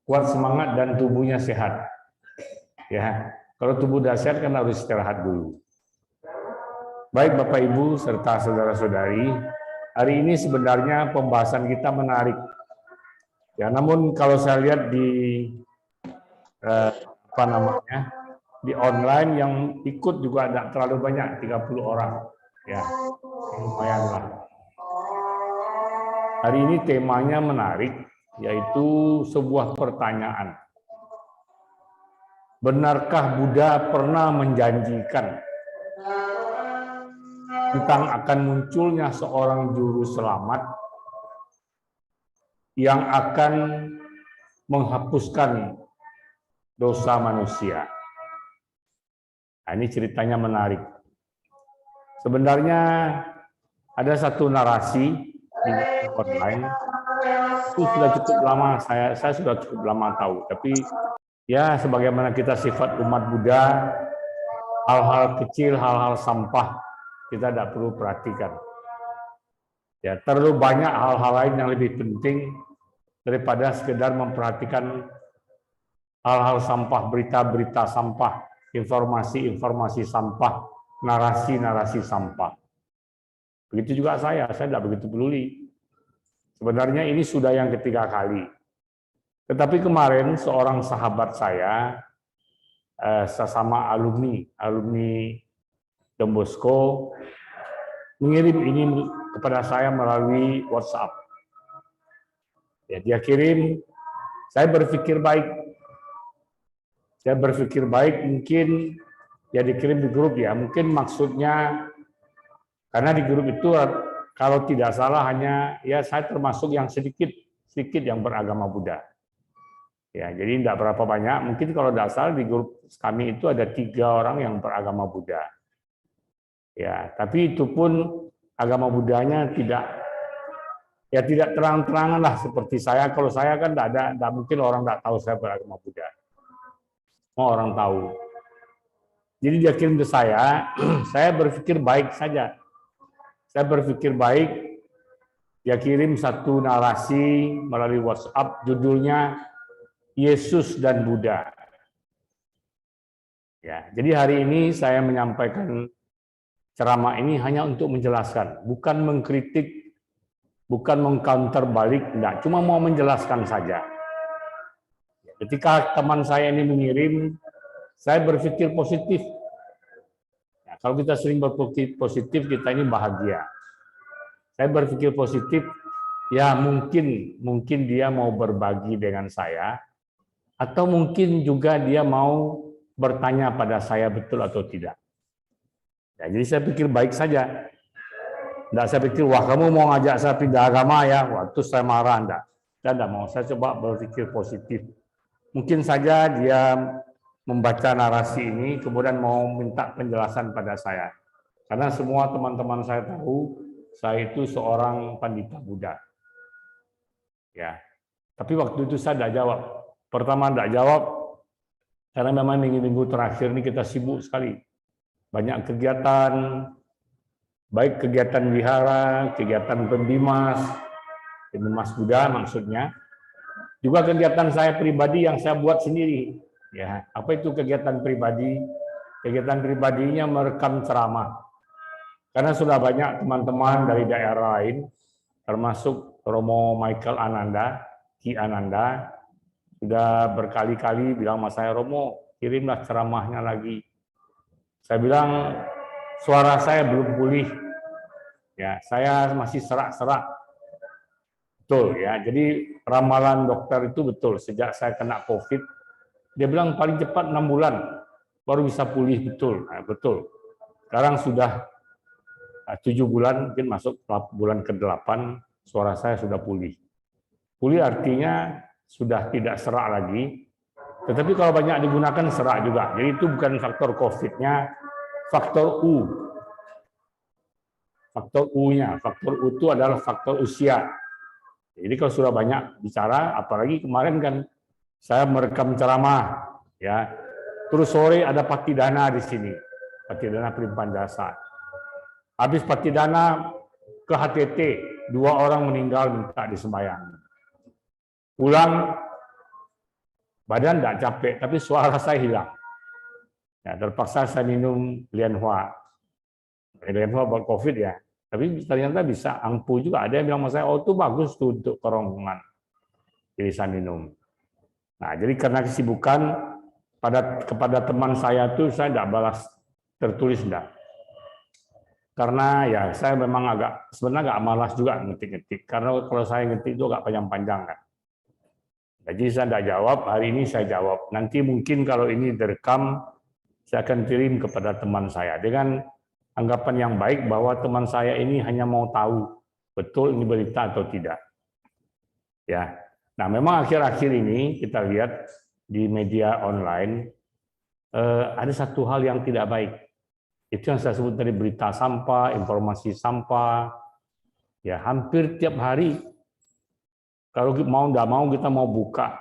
Kuat semangat dan tubuhnya sehat. Ya, kalau tubuh udah sehat kan harus istirahat dulu. Baik Bapak Ibu serta saudara-saudari, hari ini sebenarnya pembahasan kita menarik. Ya, namun kalau saya lihat di di online yang ikut juga tidak terlalu banyak, 30 orang. Ya, lumayan lah. Hari ini temanya menarik, yaitu sebuah pertanyaan. Benarkah Buddha pernah menjanjikan tentang akan munculnya seorang juru selamat yang akan menghapuskan dosa manusia? Nah, ini ceritanya menarik. Sebenarnya ada satu narasi di online, itu sudah cukup lama, saya sudah cukup lama tahu, tapi ya sebagaimana kita sifat umat Buddha, hal-hal kecil, hal-hal sampah kita tidak perlu perhatikan. Ya, terlalu banyak hal-hal lain yang lebih penting daripada sekedar memperhatikan hal-hal sampah, berita-berita sampah, informasi-informasi sampah, narasi-narasi sampah. Begitu juga saya tidak begitu peduli. Sebenarnya ini sudah yang ketiga kali. Tetapi kemarin seorang sahabat saya, sesama alumni Don Bosco, mengirim ini kepada saya melalui WhatsApp. Ya, dia kirim, saya berpikir baik, mungkin ya dikirim di grup ya, mungkin maksudnya karena di grup itu kalau tidak salah hanya ya saya termasuk yang sedikit yang beragama Buddha. Ya, jadi tidak berapa banyak, mungkin kalau tidak salah di grup kami itu ada 3 orang yang beragama Buddha. Ya, tapi itu pun agama Buddhanya tidak Ya tidak terang-terangan lah seperti saya. Kalau saya kan tidak mungkin orang tidak tahu saya beragama Buddha. Mau orang tahu. Jadi dia kirim ke saya berpikir baik saja. Saya berpikir baik, dia kirim satu narasi melalui WhatsApp, judulnya Yesus dan Buddha. Ya, jadi hari ini saya menyampaikan ceramah ini hanya untuk menjelaskan, bukan mengkritik, bukan mengcounter balik, enggak, cuma mau menjelaskan saja. Ketika teman saya ini mengirim, saya berpikir positif. Ya, kalau kita sering berpikir positif, kita ini bahagia. Saya berpikir positif, ya mungkin dia mau berbagi dengan saya, atau mungkin juga dia mau bertanya pada saya betul atau tidak. Ya, jadi saya pikir baik saja. Enggak saya pikir, wah kamu mau ngajak saya pindah agama ya, waktu saya marah, enggak. Saya enggak mau, saya coba berpikir positif. Mungkin saja dia membaca narasi ini, kemudian mau minta penjelasan pada saya. Karena semua teman-teman saya tahu, saya itu seorang pandita Buddha. Ya, tapi waktu itu saya tidak jawab. Pertama tidak jawab, karena memang minggu-minggu terakhir ini kita sibuk sekali. Banyak kegiatan, baik kegiatan wihara, kegiatan pembimas Buddha maksudnya, juga kegiatan saya pribadi yang saya buat sendiri. Ya, apa itu kegiatan pribadi? Kegiatan pribadinya merekam ceramah. Karena sudah banyak teman-teman dari daerah lain, termasuk Romo Michael Ananda, Ki Ananda, sudah berkali-kali bilang sama saya, Romo, kirimlah ceramahnya lagi. Saya bilang, suara saya belum pulih. Ya, saya masih serak-serak. Betul ya. Jadi ramalan dokter itu betul. Sejak saya kena COVID, dia bilang paling cepat 6 bulan baru bisa pulih betul. Nah, betul. Sekarang sudah 7 bulan, mungkin masuk bulan ke-8, suara saya sudah pulih. Pulih artinya sudah tidak serak lagi, tetapi kalau banyak digunakan serak juga. Jadi itu bukan faktor COVID-nya, faktor U. Faktor U-nya, faktor U itu adalah faktor usia. Jadi kalau sudah banyak bicara, apalagi kemarin kan saya merekam ceramah, ya. Terus sore ada patidana di sini, patidana Primpahan Jasa. Habis patidana ke HTT, 2 orang meninggal minta disembahyang. Pulang, badan tidak capek, tapi suara saya hilang. Ya, terpaksa saya minum Lianhua. Lianhua buat COVID ya. Tapi ternyata bisa ampuh juga. Ada yang bilang sama saya, oh itu bagus tuh untuk kerongkongan. Jadi saya minum. Nah, jadi karena kesibukan kepada teman saya tuh saya tidak balas tertulis enggak. Karena ya saya memang sebenarnya agak malas juga ngetik-ngetik. Karena kalau saya ngetik itu agak panjang-panjang kan. Jadi saya tidak jawab, hari ini saya jawab. Nanti mungkin kalau ini direkam, saya akan kirim kepada teman saya. Dengan anggapan yang baik bahwa teman saya ini hanya mau tahu betul ini berita atau tidak. Ya, nah memang akhir-akhir ini kita lihat di media online ada satu hal yang tidak baik. Itu yang saya sebut tadi berita sampah, informasi sampah. Ya hampir tiap hari. Kalau mau nggak mau kita mau buka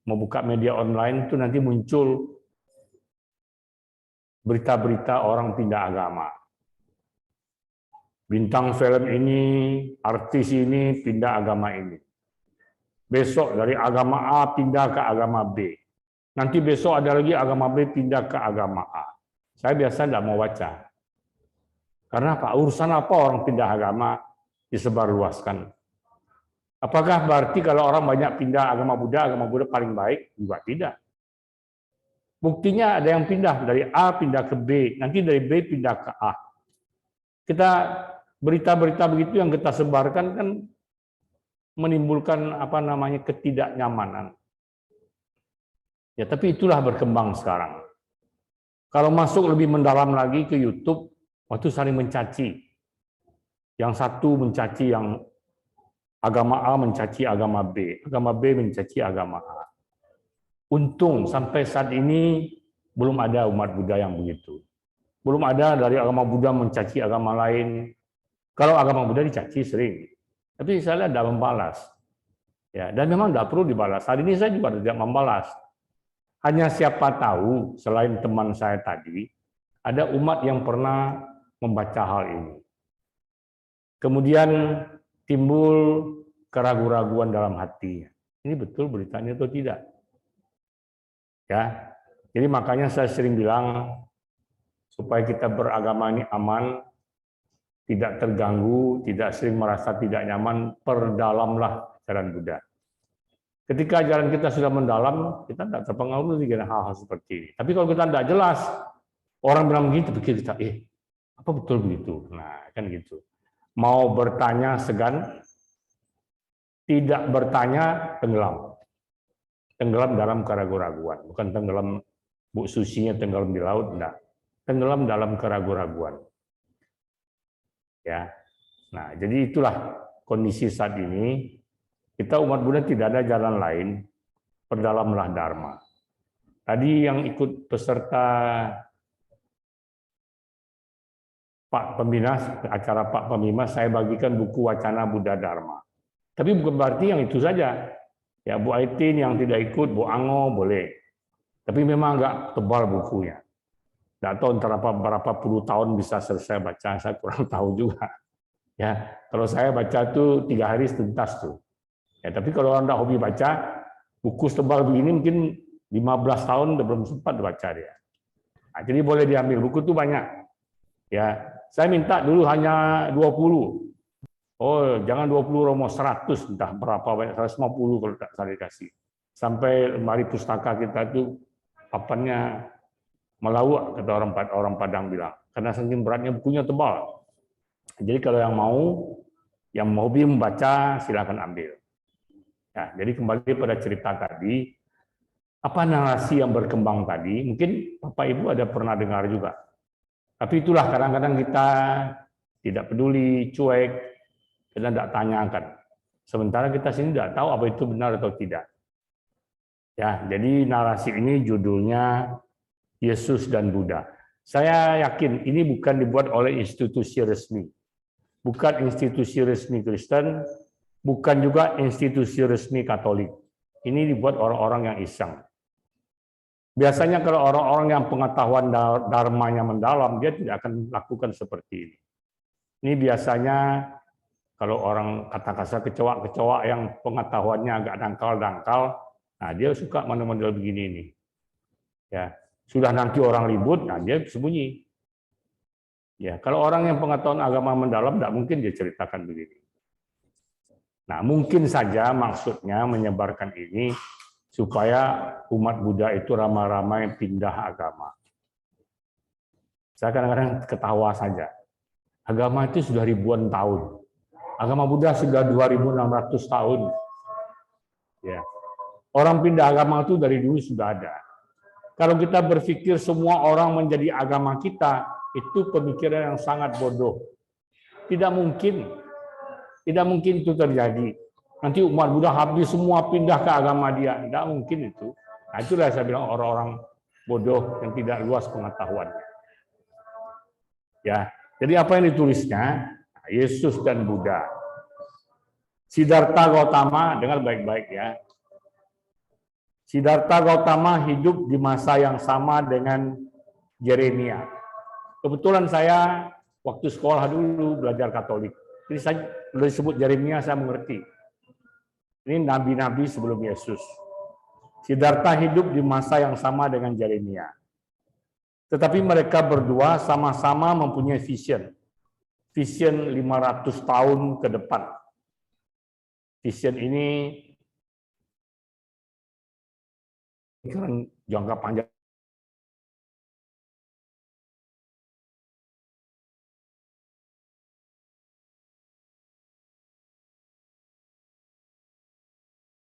mau buka media online itu nanti muncul berita-berita orang pindah agama. Bintang film ini, artis ini pindah agama ini. Besok dari agama A pindah ke agama B. Nanti besok ada lagi agama B pindah ke agama A. Saya biasa tidak mau baca. Karena apa? Urusan apa orang pindah agama disebarluaskan? Apakah berarti kalau orang banyak pindah agama Buddha paling baik? Juga tidak. Buktinya ada yang pindah dari A pindah ke B, nanti dari B pindah ke A. Kita berita-berita begitu yang kita sebarkan kan menimbulkan ketidaknyamanan. Ya, tapi itulah berkembang sekarang. Kalau masuk lebih mendalam lagi ke YouTube, waktu saling mencaci. Yang satu mencaci yang agama A mencaci agama B mencaci agama A. Untung sampai saat ini belum ada umat Buddha yang begitu. Belum ada dari agama Buddha mencaci agama lain. Kalau agama Buddha dicaci sering, tapi saya tidak membalas. Ya, dan memang tidak perlu dibalas. Hari ini saya juga tidak membalas. Hanya siapa tahu selain teman saya tadi, ada umat yang pernah membaca hal ini. Kemudian timbul keraguan-raguan dalam hatinya. Ini betul beritanya atau tidak? Ya, jadi makanya saya sering bilang supaya kita beragama ini aman, tidak terganggu, tidak sering merasa tidak nyaman, perdalamlah ajaran Buddha. Ketika ajaran kita sudah mendalam, kita tidak terpengaruh dengan hal-hal seperti ini. Tapi kalau kita tidak jelas, orang bilang begitu, pikir kita, apa betul begitu? Nah, kan gitu. Mau bertanya segan, tidak bertanya tenggelam. Tenggelam dalam keraguan-raguan, bukan tenggelam Bu Susinya tenggelam di laut, enggak. Tenggelam dalam keraguan-raguan. Ya. Nah, jadi itulah kondisi saat ini. Kita umat Buddha tidak ada jalan lain, perdalamlah Dharma. Tadi yang ikut peserta Pak Pembina, acara Pak Pembina, saya bagikan buku Wacana Buddha Dharma. Tapi bukan berarti yang itu saja. Ya, Bu Aitin yang tidak ikut, Bu Ango boleh. Tapi memang agak tebal bukunya. Tidak tahu antara berapa puluh tahun bisa selesai baca, saya kurang tahu juga. Ya, kalau saya baca tuh 3 hari tuntas tuh. Ya, tapi kalau Anda hobi baca, buku tebal begini mungkin 15 tahun belum sempat baca dia. Nah, jadi boleh diambil, buku itu banyak. Ya, saya minta dulu hanya 20. Oh, jangan 20 Romo, 100, entah berapa banyak, 150 kalau tak saya dikasih. Sampai lemari pustaka kita itu papannya melawak, kata orang Padang bilang. Karena saking beratnya bukunya tebal. Jadi kalau yang hobi membaca, silakan ambil. Ya, jadi kembali pada cerita tadi, apa narasi yang berkembang tadi, mungkin Bapak Ibu ada pernah dengar juga. Tapi itulah kadang-kadang kita tidak peduli, cuek, kita tidak tanyakan. Sementara kita sini tidak tahu apa itu benar atau tidak. Ya, jadi narasi ini judulnya Yesus dan Buddha. Saya yakin ini bukan dibuat oleh institusi resmi. Bukan institusi resmi Kristen, bukan juga institusi resmi Katolik. Ini dibuat orang-orang yang iseng. Biasanya kalau orang-orang yang pengetahuan dharmanya mendalam, dia tidak akan lakukan seperti ini. Ini biasanya kalau orang kata kasar kecoa-kecoa yang pengetahuannya agak dangkal-dangkal, nah dia suka model-model begini nih. Ya, sudah nanti orang ribut, nah dia sembunyi. Ya, kalau orang yang pengetahuan agama mendalam, tidak mungkin dia ceritakan begini. Nah, mungkin saja maksudnya menyebarkan ini supaya umat Buddha itu ramai-ramai pindah agama. Saya kadang-kadang ketawa saja. Agama itu sudah ribuan tahun. Agama Buddha sudah 2.600 tahun. Ya. Orang pindah agama itu dari dulu sudah ada. Kalau kita berpikir semua orang menjadi agama kita, itu pemikiran yang sangat bodoh. Tidak mungkin. Tidak mungkin itu terjadi. Nanti umat Buddha habis semua pindah ke agama dia. Tidak mungkin itu. Nah, itulah saya bilang orang-orang bodoh yang tidak luas pengetahuannya. Ya, jadi apa yang ditulisnya? Yesus dan Buddha. Siddhartha Gautama, dengar baik-baik ya. Siddhartha Gautama hidup di masa yang sama dengan Yeremia. Kebetulan saya waktu sekolah dulu belajar Katolik. Jadi saya boleh disebut Yeremia, saya mengerti. Ini nabi-nabi sebelum Yesus. Siddhartha hidup di masa yang sama dengan Yeremia. Tetapi mereka berdua sama-sama mempunyai vision. Vision 500 tahun ke depan. Vision ini jangka panjang.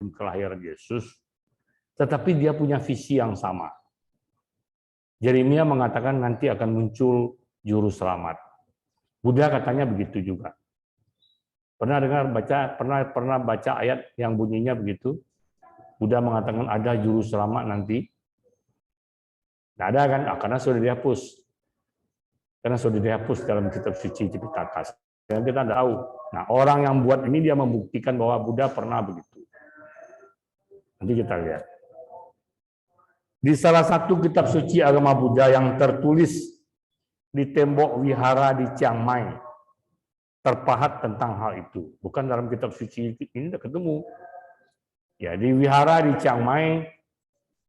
Kelahiran Yesus, tetapi dia punya visi yang sama. Yeremia mengatakan nanti akan muncul juru selamat. Buddha katanya begitu juga. Pernah baca ayat yang bunyinya begitu? Buddha mengatakan ada juru selamat nanti. Tidak ada kan? Karena sudah dihapus. Karena sudah dihapus dalam kitab suci Tipitaka. Dan kita tahu. Nah, orang yang buat ini dia membuktikan bahwa Buddha pernah begitu. Nanti kita lihat. Di salah satu kitab suci agama Buddha yang tertulis di tembok wihara di Chiang Mai, terpahat tentang hal itu. Bukan dalam kitab suci ini tidak ketemu. Ya, di wihara di Chiang Mai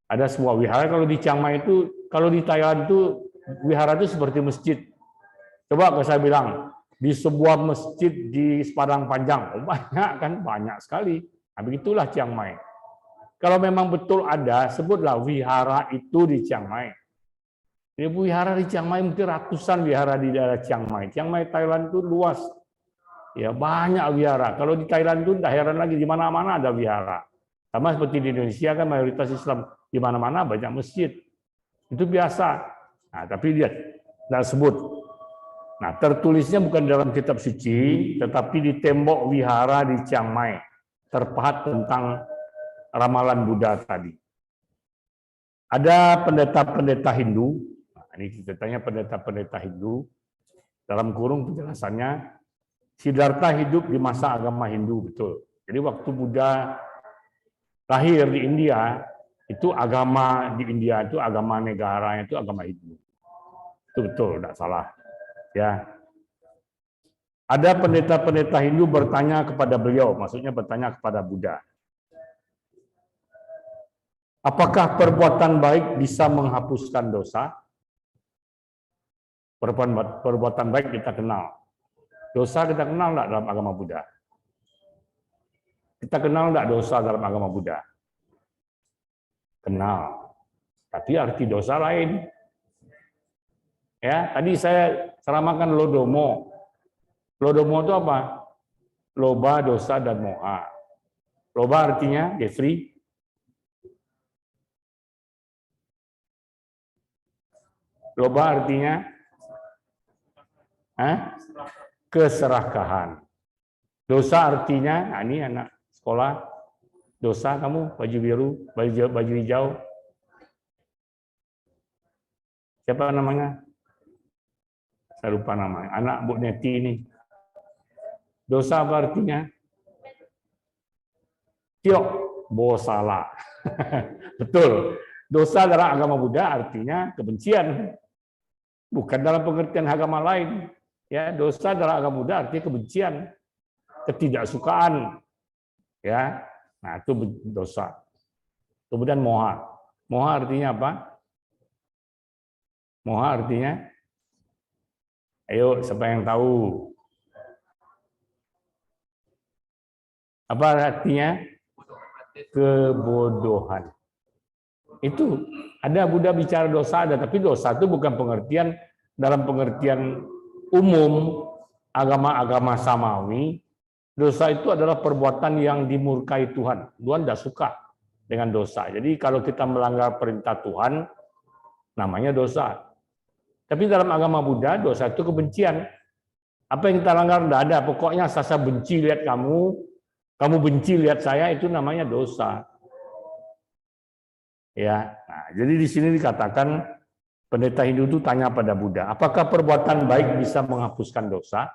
ada sebuah wihara. Kalau di Chiang Mai itu, kalau di Thailand itu wihara itu seperti masjid. Coba kalau saya bilang di sebuah masjid di Padang Panjang, banyak kan, banyak sekali. Nah, begitulah Chiang Mai. Kalau memang betul ada, sebutlah wihara itu di Chiang Mai. Ini wihara di Chiang Mai mungkin ratusan wihara di daerah Chiang Mai. Chiang Mai Thailand itu luas. Ya, banyak wihara. Kalau di Thailand itu tidak heran lagi, di mana-mana ada wihara. Sama seperti di Indonesia kan mayoritas Islam, di mana-mana banyak masjid. Itu biasa. Nah, tapi lihat, tidak sebut. Nah, tertulisnya bukan dalam kitab suci, tetapi di tembok wihara di Chiang Mai. Terpahat tentang ramalan Buddha tadi. Ada pendeta-pendeta Hindu, nah, ini ceritanya pendeta-pendeta Hindu, dalam kurung penjelasannya, Siddhartha hidup di masa agama Hindu, betul. Jadi waktu Buddha lahir di India, itu agama di India itu agama negaranya itu agama Hindu. Itu betul, tidak salah. Ya. Ada pendeta-pendeta Hindu bertanya kepada beliau, maksudnya bertanya kepada Buddha. Apakah perbuatan baik bisa menghapuskan dosa? Perbuatan baik kita kenal. Dosa kita kenal enggak dalam agama Buddha? Kita kenal enggak dosa dalam agama Buddha? Kenal. Tapi arti dosa lain. Ya, tadi saya ceramahkan Lodomo. Lodomo itu apa? Loba, dosa, dan moha. Loba artinya, Jeffrey, loba artinya keserakahan. Dosa artinya, nah ini anak sekolah, dosa kamu baju biru, baju hijau. Siapa namanya? Saya lupa namanya. Anak Bu Neti ini. Dosa apa artinya? Tiok, bosala. Betul. Dosa dalam agama Buddha artinya kebencian. Bukan dalam pengertian agama lain. Ya, dosa dalam agama Buddha artinya kebencian, ketidaksukaan. Ya. Nah, itu dosa. Kemudian moha. Moha artinya apa? Moha artinya, ayo siapa yang tahu? Apa artinya? Kebodohan. Itu ada Buddha bicara dosa ada, tapi dosa itu bukan pengertian dalam pengertian umum agama-agama samawi. Dosa itu adalah perbuatan yang dimurkai Tuhan. Tuhan tidak suka dengan dosa. Jadi kalau kita melanggar perintah Tuhan, namanya dosa. Tapi dalam agama Buddha, dosa itu kebencian. Apa yang kita langgar tidak ada. Pokoknya saya benci lihat kamu benci lihat saya, itu namanya dosa. Ya, nah, jadi di sini dikatakan pendeta Hindu itu tanya pada Buddha, apakah perbuatan baik bisa menghapuskan dosa?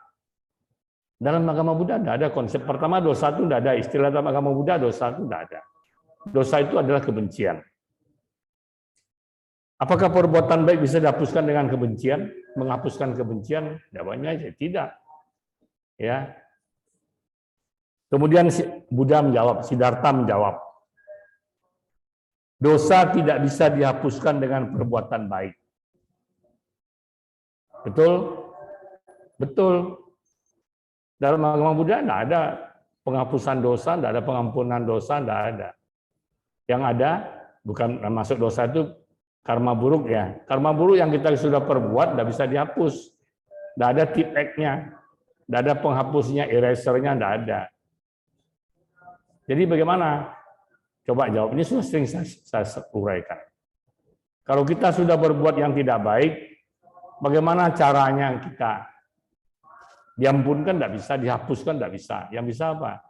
Dalam agama Buddha tidak ada konsep pertama dosa itu tidak ada, istilah dalam agama Buddha dosa itu tidak ada. Dosa itu adalah kebencian. Apakah perbuatan baik bisa dihapuskan dengan kebencian, menghapuskan kebencian? Jawabannya tidak. Ya. Kemudian Buddha menjawab, Siddhartha menjawab, dosa tidak bisa dihapuskan dengan perbuatan baik. Betul? Betul. Dalam agama Buddha tidak ada penghapusan dosa, tidak ada pengampunan dosa, tidak ada. Yang ada, bukan masuk dosa itu karma buruk ya. Karma buruk yang kita sudah perbuat tidak bisa dihapus. Tidak ada tip X-nya. Tidak ada penghapusnya, erasernya, tidak ada. Jadi bagaimana? Coba jawab, ini sudah sering saya uraikan. Kalau kita sudah berbuat yang tidak baik, bagaimana caranya kita diampunkan? Tidak bisa, dihapuskan tidak bisa. Yang bisa apa?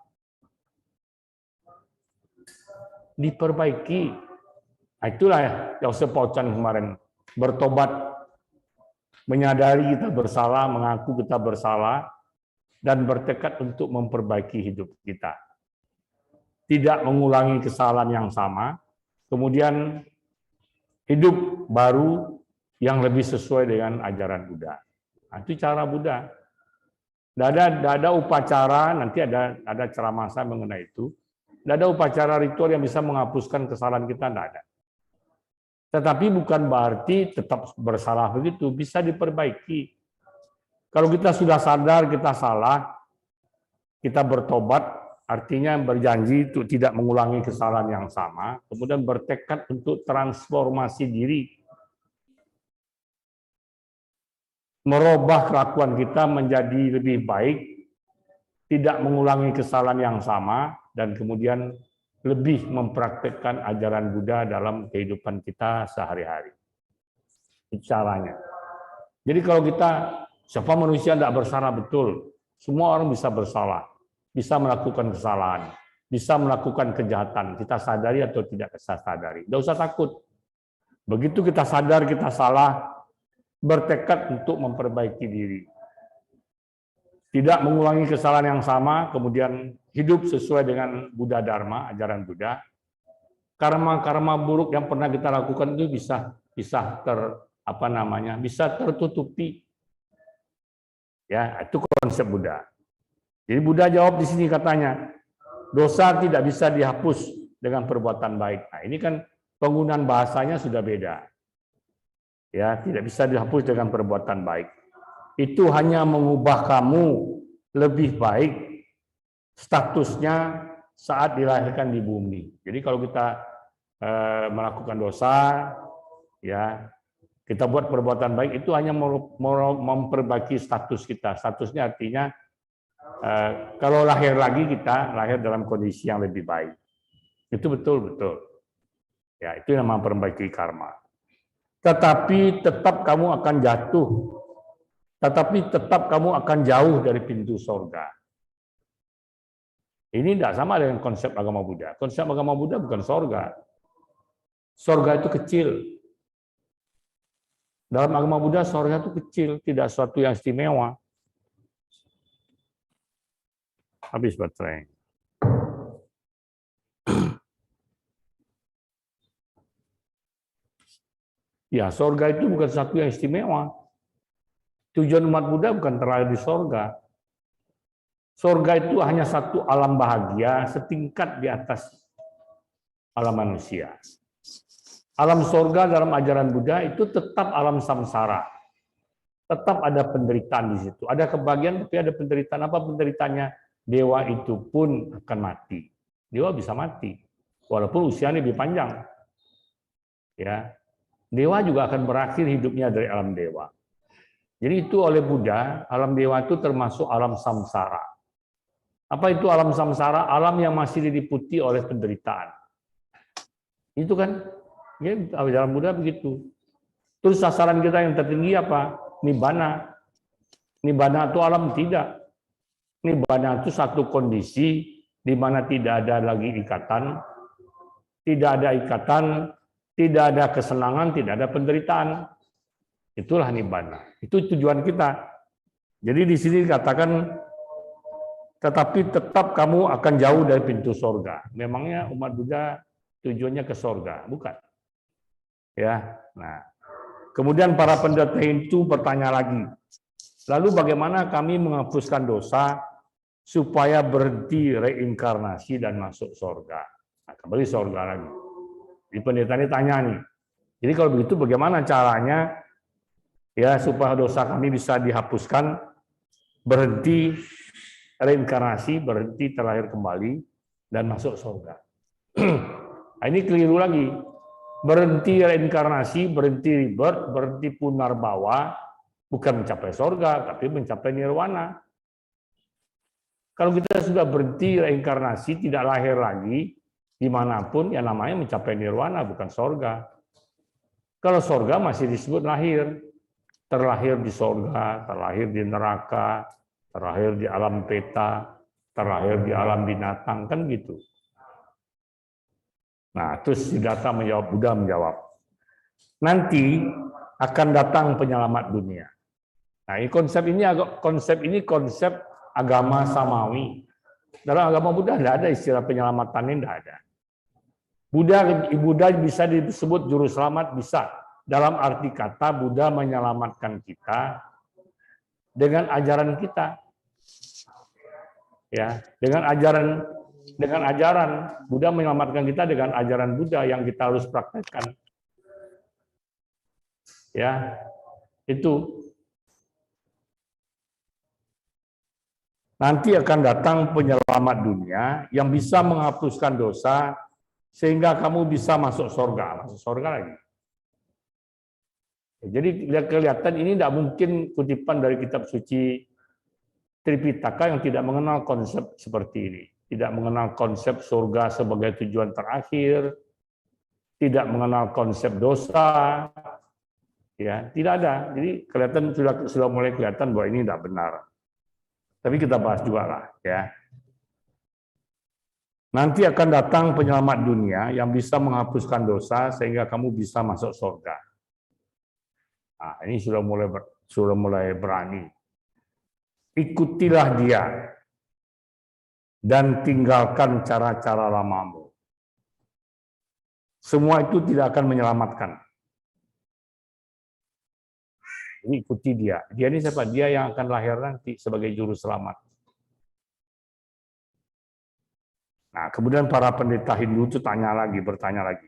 Diperbaiki. Nah, itulah ya, Yosef Paucan kemarin bertobat. menyadari kita bersalah, mengaku kita bersalah, dan bertekad untuk memperbaiki hidup kita. Tidak mengulangi kesalahan yang sama, kemudian hidup baru yang lebih sesuai dengan ajaran Buddha. Nah, itu cara Buddha. Tidak ada upacara, nanti ada ceramah saya mengenai itu. Tidak ada upacara ritual yang bisa menghapuskan kesalahan kita, tidak ada. Tetapi bukan berarti tetap bersalah begitu, bisa diperbaiki. Kalau kita sudah sadar kita salah, kita bertobat, artinya berjanji untuk tidak mengulangi kesalahan yang sama, kemudian bertekad untuk transformasi diri, merubah kelakuan kita menjadi lebih baik, tidak mengulangi kesalahan yang sama, dan kemudian lebih mempraktikkan ajaran Buddha dalam kehidupan kita sehari-hari. Itu caranya. Jadi kalau kita, siapa manusia tidak bersalah betul, semua orang bisa bersalah, bisa melakukan kesalahan, bisa melakukan kejahatan, kita sadari atau tidak kita sadari. Tidak usah takut. Begitu kita sadar kita salah, bertekad untuk memperbaiki diri. Tidak mengulangi kesalahan yang sama, kemudian hidup sesuai dengan Buddha Dharma, ajaran Buddha. Karma-karma buruk yang pernah kita lakukan itu bisa tertutupi. Ya, itu konsep Buddha. Jadi Buddha jawab di sini katanya, dosa tidak bisa dihapus dengan perbuatan baik. Nah, ini kan penggunaan bahasanya sudah beda. Ya, tidak bisa dihapus dengan perbuatan baik. Itu hanya mengubah kamu lebih baik statusnya saat dilahirkan di bumi. Jadi kalau kita melakukan dosa, ya kita buat perbuatan baik itu hanya memperbaiki status kita. Statusnya artinya kalau lahir lagi kita lahir dalam kondisi yang lebih baik. Itu betul. Ya, itu yang memperbaiki karma. Tetapi tetap kamu akan jatuh. Tetapi tetap kamu akan jauh dari pintu surga. Ini tidak sama dengan konsep agama Buddha. Konsep agama Buddha bukan surga. Surga itu kecil. Dalam agama Buddha, surga itu kecil, tidak sesuatu yang istimewa. Habis baterai. Ya, surga itu bukan sesuatu yang istimewa. Tujuan umat Buddha bukan terlahir di surga. Surga itu hanya satu alam bahagia setingkat di atas alam manusia. Alam surga dalam ajaran Buddha itu tetap alam samsara. Tetap ada penderitaan di situ. Ada kebahagiaan tapi ada penderitaan. Apa penderitaannya? Dewa itu pun akan mati. Dewa bisa mati walaupun usianya lebih panjang. Ya. Dewa juga akan berakhir hidupnya dari alam dewa. Jadi itu oleh Buddha, alam dewa itu termasuk alam samsara. Apa itu alam samsara? Alam yang masih diliputi oleh penderitaan. Itu kan, ya, dalam Buddha begitu. Terus sasaran kita yang tertinggi apa? Nibbana. Nibbana itu alam tidak. Nibbana itu satu kondisi di mana tidak ada lagi ikatan, tidak ada kesenangan, tidak ada penderitaan. Itulah nibbana. Itu tujuan kita. Jadi di sini dikatakan, tetapi tetap kamu akan jauh dari pintu surga. Memangnya umat Buddha tujuannya ke surga? Bukan. Ya. Nah, kemudian para pendeta itu bertanya lagi, lalu bagaimana kami menghapuskan dosa supaya berhenti reinkarnasi dan masuk surga? Nah, kembali surga lagi. Di pendeta ini tanya nih. Jadi kalau begitu bagaimana caranya? Ya, supaya dosa kami bisa dihapuskan, berhenti reinkarnasi, berhenti terlahir kembali, dan masuk surga. Nah, ini keliru lagi. Berhenti reinkarnasi, berhenti rebirth, berhenti punarbawa, bukan mencapai surga, tapi mencapai nirwana. Kalau kita sudah berhenti reinkarnasi, tidak lahir lagi, dimanapun, ya namanya mencapai nirwana, bukan surga. Kalau surga masih disebut lahir. Terlahir di surga, terlahir di neraka, terlahir di alam peta, terlahir di alam binatang, kan gitu. Nah, terus Buddha menjawab, nanti akan datang penyelamat dunia. Nah, konsep ini konsep agama samawi. Dalam agama Buddha tidak ada istilah penyelamatan ini, tidak ada. Buddha bisa disebut juru selamat, bisa. Dalam arti kata Buddha menyelamatkan kita dengan ajaran kita. Ya, dengan ajaran Buddha menyelamatkan kita dengan ajaran Buddha yang kita harus praktekkan. Ya, itu. Nanti akan datang penyelamat dunia yang bisa menghapuskan dosa sehingga kamu bisa masuk surga lagi. Jadi kelihatan ini tidak mungkin kutipan dari kitab suci Tripitaka yang tidak mengenal konsep seperti ini, tidak mengenal konsep surga sebagai tujuan terakhir, tidak mengenal konsep dosa, ya tidak ada. Jadi kelihatan sudah mulai kelihatan bahwa ini tidak benar. Tapi kita bahas juga lah, ya. Nanti akan datang penyelamat dunia yang bisa menghapuskan dosa sehingga kamu bisa masuk surga. Nah, ini sudah mulai berani. Ikutilah dia dan tinggalkan cara-cara lamamu. Semua itu tidak akan menyelamatkan. Ini ikuti dia. Dia ini siapa? Dia yang akan lahir nanti sebagai juru selamat. Nah, kemudian para pendeta Hindu itu bertanya lagi.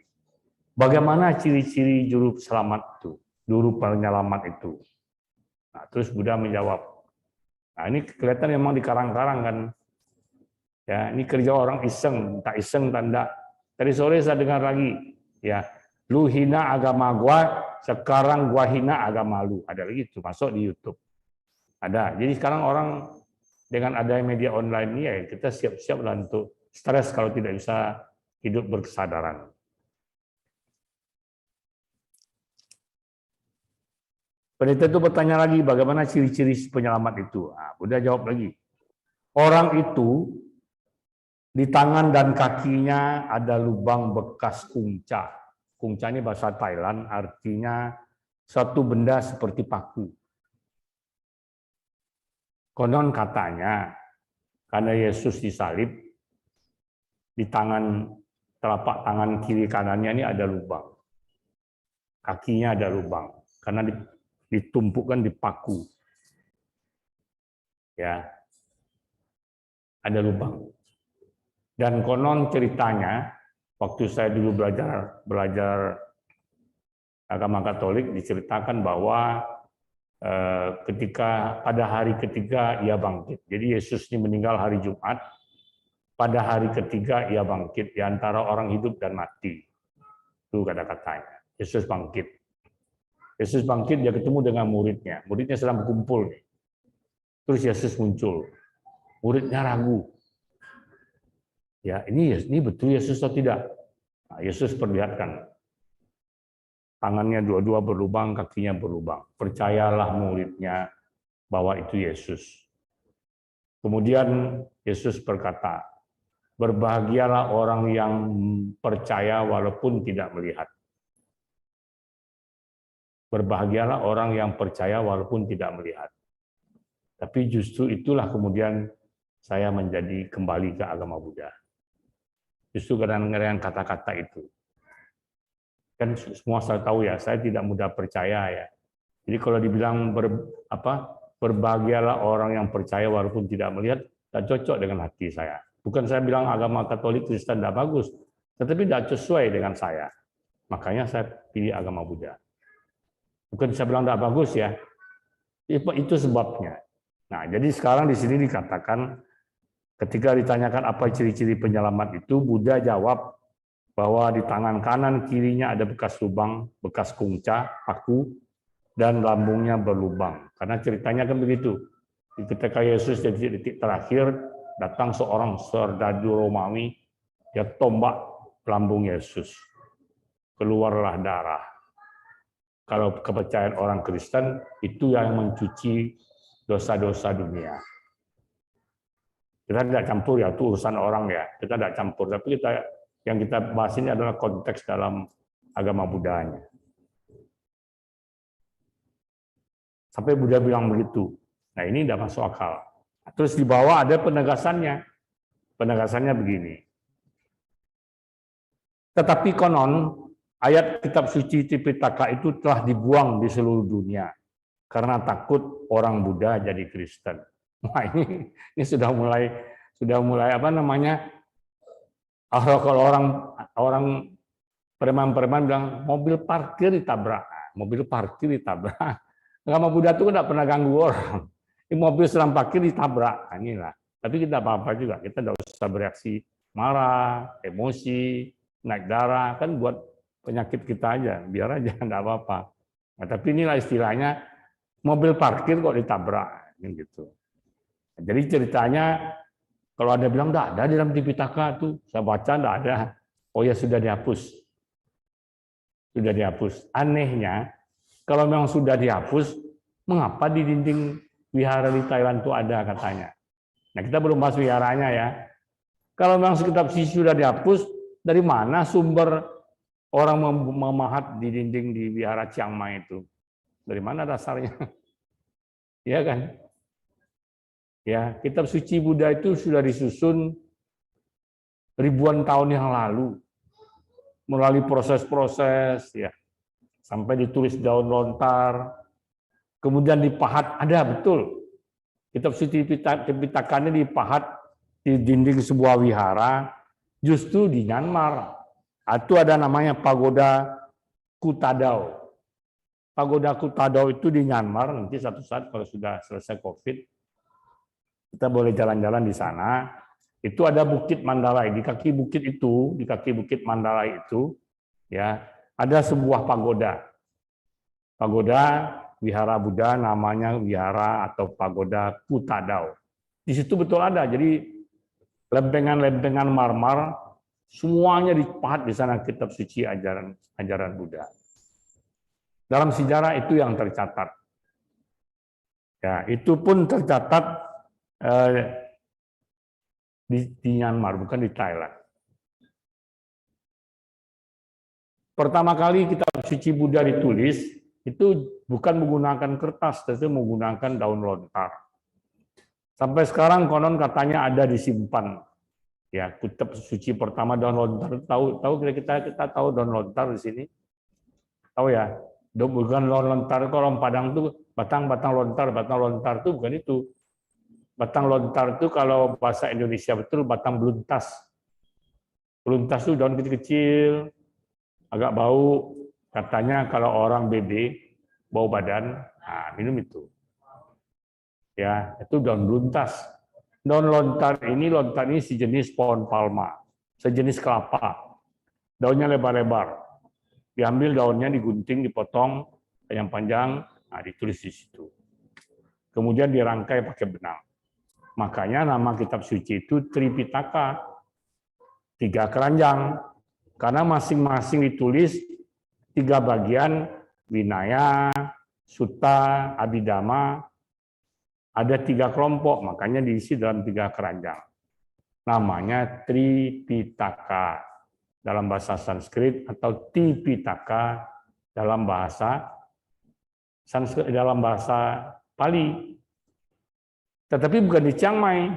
Bagaimana ciri-ciri juru selamat itu? Juru penyelamat itu? Nah, terus Buddha menjawab. Nah, ini kelihatan memang dikarang-karang kan. Ya, ini kerja orang iseng, tak iseng tanda. Tadi sore saya dengar lagi, ya, lu hina agama gua, sekarang gua hina agama lu. Ada lagi itu, masuk di YouTube. Ada. Jadi sekarang orang dengan adanya media online ini ya kita siap-siap lah untuk stres kalau tidak bisa hidup berkesadaran. Pendeta itu bertanya lagi, bagaimana ciri-ciri penyelamat itu? Nah, Buddha jawab lagi. Orang itu di tangan dan kakinya ada lubang bekas kungca. Kungca ini bahasa Thailand, artinya suatu benda seperti paku. Konon katanya, karena Yesus disalib, di telapak tangan kiri kanannya ini ada lubang. Kakinya ada lubang, karena ditumpukkan di paku. Ya, ada lubang. Dan konon ceritanya, waktu saya dulu belajar agama Katolik, diceritakan bahwa ketika pada hari ketiga ia bangkit. Jadi Yesus ini meninggal hari Jumat, pada hari ketiga ia bangkit di antara orang hidup dan mati. Itu kata-katanya. Yesus bangkit. Yesus bangkit, dia ketemu dengan muridnya. Muridnya sedang berkumpul. Terus Yesus muncul. Muridnya ragu. Ya, ini betul Yesus atau tidak? Nah, Yesus perlihatkan. Tangannya dua-dua berlubang, kakinya berlubang. Percayalah muridnya bahwa itu Yesus. Kemudian Yesus berkata, berbahagialah orang yang percaya walaupun tidak melihat. Berbahagialah orang yang percaya walaupun tidak melihat. Tapi justru itulah kemudian saya menjadi kembali ke agama Buddha. Justru karena kata-kata itu. Kan semua saya tahu ya, saya tidak mudah percaya ya. Jadi kalau dibilang berbahagialah orang yang percaya walaupun tidak melihat, tidak cocok dengan hati saya. Bukan saya bilang agama Katolik Kristen tidak bagus, tetapi tidak sesuai dengan saya. Makanya saya pilih agama Buddha. Bukan saya bilang tidak bagus ya, itu sebabnya. Nah, jadi sekarang di sini dikatakan, ketika ditanyakan apa ciri-ciri penyelamat itu, Buddha jawab bahwa di tangan kanan kirinya ada bekas lubang, bekas kungca, paku, dan lambungnya berlubang. Karena ceritanya kan begitu. Ketika Yesus di detik terakhir, datang seorang serdadu Romawi, dia tombak lambung Yesus. Keluarlah darah. Kalau kepercayaan orang Kristen, itu yang mencuci dosa-dosa dunia. Kita tidak campur ya, itu urusan orang ya. Kita tidak campur, tapi yang kita bahas ini adalah konteks dalam agama Buddhanya. Sampai Buddha bilang begitu. Nah, ini tidak masuk akal. Terus di bawah ada penegasannya. Penegasannya begini. Tetapi konon, ayat kitab suci Tipitaka itu telah dibuang di seluruh dunia karena takut orang Buddha jadi Kristen. Wah, ini sudah mulai apa namanya? Kalau orang preman-preman bilang mobil parkir ditabrak, mobil parkir ditabrak. Agama Buddha itu tidak pernah ganggu orang. Ini mobil sedang parkir ditabrak, inilah. Tapi kita apa-apa juga, kita tidak usah bereaksi marah, emosi, naik darah, kan buat penyakit kita aja, biar aja tidak apa-apa. Nah, tapi inilah istilahnya mobil parkir kok ditabrak, gitu. Jadi ceritanya kalau ada bilang tidak ada di dalam Tipitaka tuh, saya baca tidak ada. Oh ya sudah dihapus, sudah dihapus. Anehnya kalau memang sudah dihapus, mengapa di dinding wihara di Thailand itu ada katanya. Nah, kita belum bahas wiharanya ya. Kalau memang kitab suci sudah dihapus, dari mana sumber orang memahat di dinding di wihara Chiang Mai itu? Dari mana dasarnya? Ya kan? Ya, kitab suci Buddha itu sudah disusun ribuan tahun yang lalu melalui proses-proses ya. Sampai ditulis daun lontar, kemudian dipahat, ada betul. Kitab suci Tipitaka ini dipahat di dinding sebuah wihara, justru di Myanmar. Itu ada namanya Pagoda Kutadao. Pagoda Kutadao itu di Myanmar, nanti satu saat kalau sudah selesai COVID, kita boleh jalan-jalan di sana. Itu ada Bukit Mandalay, di kaki bukit itu, di kaki Bukit Mandalay itu, ya, ada sebuah pagoda. Pagoda wihara Buddha namanya wihara atau pagoda Kutadao. Di situ betul ada. Jadi lempengan-lempengan marmer semuanya dipahat di sana kitab suci ajaran Buddha. Dalam sejarah itu yang tercatat. Ya, itu pun tercatat di Myanmar, bukan di Thailand. Pertama kali kitab suci Buddha ditulis, itu bukan menggunakan kertas, tapi menggunakan daun lontar. Sampai sekarang konon katanya ada disimpan. Ya, kitab suci pertama daun lontar, tahu kita tahu daun lontar di sini? Tahu ya? Bukan daun lontar, kalau orang Padang itu batang lontar itu bukan itu. Batang lontar itu kalau bahasa Indonesia betul batang beluntas. Beluntas itu daun kecil-kecil, agak bau. Katanya kalau orang BD, bau badan, nah, minum itu. Ya, itu daun beluntas. Daun lontar ini sejenis pohon palma, sejenis kelapa. Daunnya lebar-lebar. Diambil daunnya, digunting, dipotong, yang panjang, nah, ditulis di situ. Kemudian dirangkai pakai benang. Makanya nama kitab suci itu Tripitaka, 3 keranjang. Karena masing-masing ditulis 3 bagian, Vinaya, Sutta, Abhidhamma, ada 3 kelompok, makanya diisi dalam 3 keranjang. Namanya Tripitaka dalam bahasa Sanskrit atau Tipitaka dalam bahasa Sanskrit, dalam bahasa Pali. Tetapi bukan di Chiang Mai.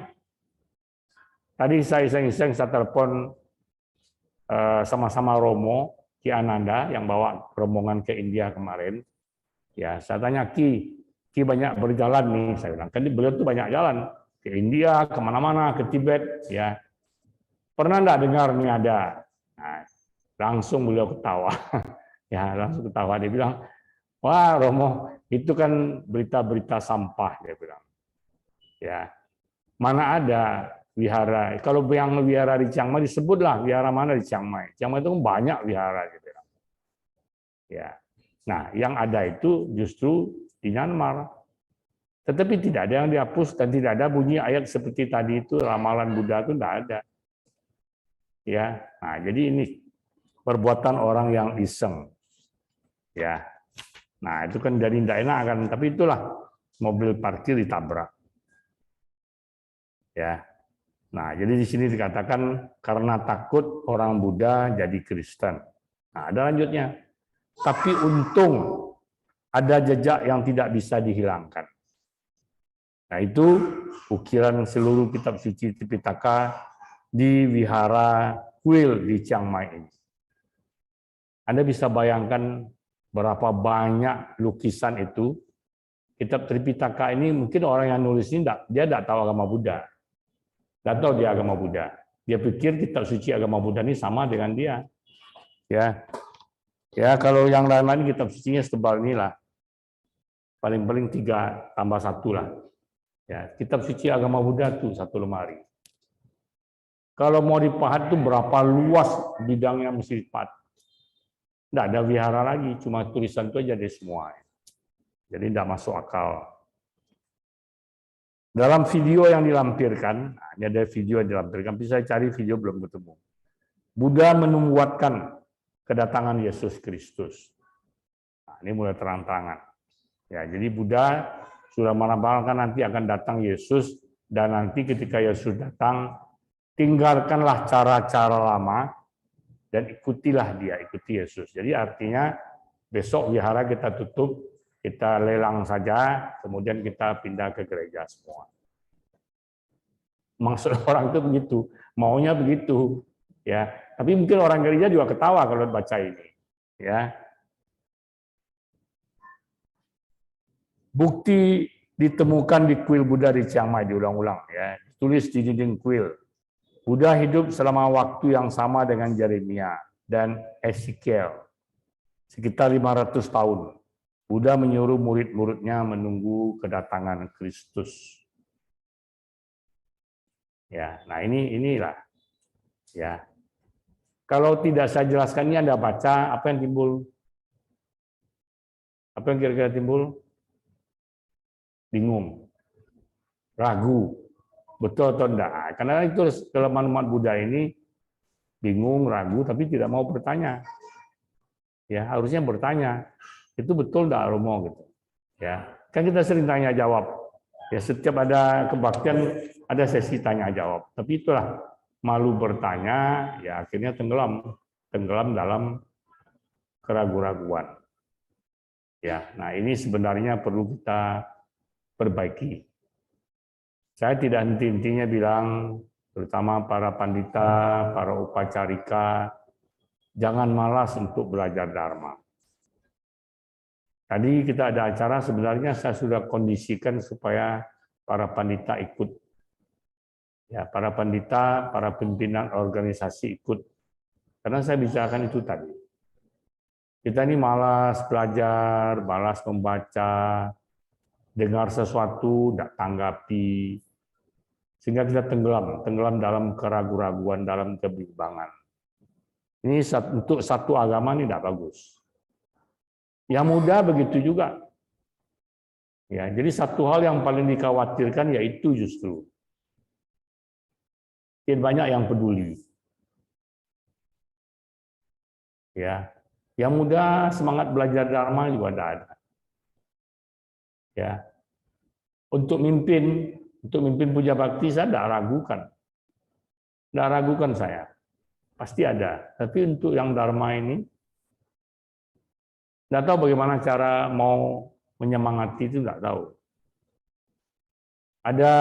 Tadi saya iseng-iseng saya telepon sama-sama Romo Ki Ananda yang bawa rombongan ke India kemarin. Ya, saya tanya Ki banyak berjalan nih, saya bilang. Kan beliau tuh banyak jalan ke India, kemana-mana, ke Tibet. Ya, pernah enggak dengar nih ada? Nah, langsung beliau ketawa. Ya, langsung ketawa. Dia bilang, wah Romo, itu kan berita-berita sampah, dia bilang. Ya, mana ada wihara. Kalau yang wihara di Chiang Mai disebutlah wihara mana di Chiang Mai. Chiang Mai itu banyak wihara gitu. Ya. Nah, yang ada itu justru di Myanmar. Tetapi tidak ada yang dihapus dan tidak ada bunyi ayat seperti tadi itu ramalan Buddha itu tidak ada. Ya. Nah, jadi ini perbuatan orang yang iseng. Ya. Nah, itu kan jadi tidak enak kan, tapi itulah mobil parkir ditabrak. Ya. Nah, jadi di sini dikatakan karena takut orang Buddha jadi Kristen. Nah, ada lanjutnya. Tapi untung ada jejak yang tidak bisa dihilangkan. Nah, itu ukiran seluruh kitab suci Tripitaka di Wihara Kuil di Chiang Mai ini. Anda bisa bayangkan berapa banyak lukisan itu. Kitab Tripitaka ini mungkin orang yang nulis ini dia tidak tahu agama Buddha. Tidak tahu dia agama Buddha. Dia pikir kitab suci agama Buddha ini sama dengan dia. Ya, kalau yang lain-lain kitab sucinya setebal inilah. Paling-paling 3 tambah 1 lah. Ya, kitab suci agama Buddha itu 1 lemari. Kalau mau dipahat itu berapa luas bidangnya mesti dipahat. Tidak ada wihara lagi, cuma tulisan itu aja deh semua. Jadi tidak masuk akal. Dalam video yang dilampirkan, ini ada video yang dilampirkan, bisa cari video belum ketemu. Buddha menubuatkan kedatangan Yesus Kristus. Nah, ini mulai terang-terangan. Ya, jadi Buddha sudah menampakkan nanti akan datang Yesus, dan nanti ketika Yesus datang, tinggalkanlah cara-cara lama dan ikutilah dia, ikuti Yesus. Jadi artinya besok wihara kita tutup, kita lelang saja, kemudian kita pindah ke gereja semua. Maksud orang itu begitu, maunya begitu, ya. Tapi mungkin orang gereja juga ketawa kalau baca ini, ya. Bukti ditemukan di kuil Buddha di Chiang Mai, diulang-ulang, ya. Tulis di dinding kuil. Buddha hidup selama waktu yang sama dengan Yeremia dan Ezekiel, sekitar 500 tahun. Buddha menyuruh murid-muridnya menunggu kedatangan Kristus. Ya, nah inilah. Ya, kalau tidak saya jelaskan ini Anda baca, apa yang timbul? Apa yang kira-kira timbul? Bingung, ragu, betul atau enggak? Karena itu kelemahan umat Buddha ini bingung, ragu, tapi tidak mau bertanya. Ya, harusnya bertanya. Itu betul enggak Romo gitu. Ya, kan kita sering tanya jawab. Ya, setiap ada kebaktian ada sesi tanya jawab. Tapi itulah malu bertanya, ya akhirnya tenggelam dalam keraguan-raguan. Ya, nah ini sebenarnya perlu kita perbaiki. Saya tidak henti-hentinya bilang, terutama para pandita, para upacarika, jangan malas untuk belajar Dharma. Tadi kita ada acara, sebenarnya saya sudah kondisikan supaya para pandita ikut. Ya, para pandita, para pimpinan organisasi ikut. Karena saya bicarakan itu tadi. Kita ini malas belajar, malas membaca, dengar sesuatu, tidak tanggapi. Sehingga kita tenggelam dalam keraguan-raguan, dalam kebimbangan. Ini untuk satu agama ini tidak bagus. Yang muda begitu juga. Ya, jadi satu hal yang paling dikhawatirkan yaitu justru banyak yang peduli. Ya, yang muda semangat belajar Dharma juga ada. Ya, untuk mimpin puja bakti saya tidak ragukan saya, pasti ada. Tapi untuk yang Dharma ini tidak tahu bagaimana cara mau menyemangati, itu tidak tahu. Ada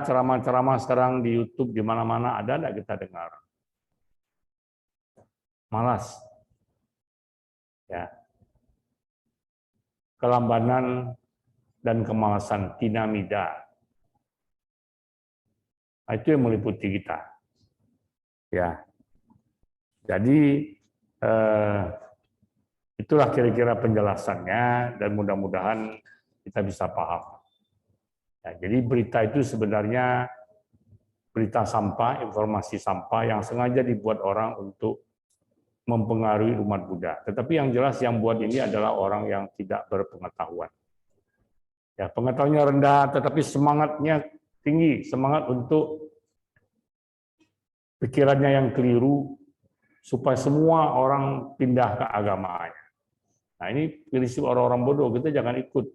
ceramah-ceramah sekarang di YouTube di mana-mana, ada tidak kita dengar? Malas. Ya. Kelambanan dan kemalasan, tinamida. Nah, itu yang meliputi kita. Ya. Jadi itulah kira-kira penjelasannya, dan mudah-mudahan kita bisa paham. Ya, jadi berita itu sebenarnya berita sampah, informasi sampah yang sengaja dibuat orang untuk mempengaruhi umat Buddha. Tetapi yang jelas yang buat ini adalah orang yang tidak berpengetahuan. Ya, pengetahuannya rendah, tetapi semangatnya tinggi, semangat untuk pikirannya yang keliru, supaya semua orang pindah ke agamanya. Nah, ini prinsip orang-orang bodoh, kita jangan ikut.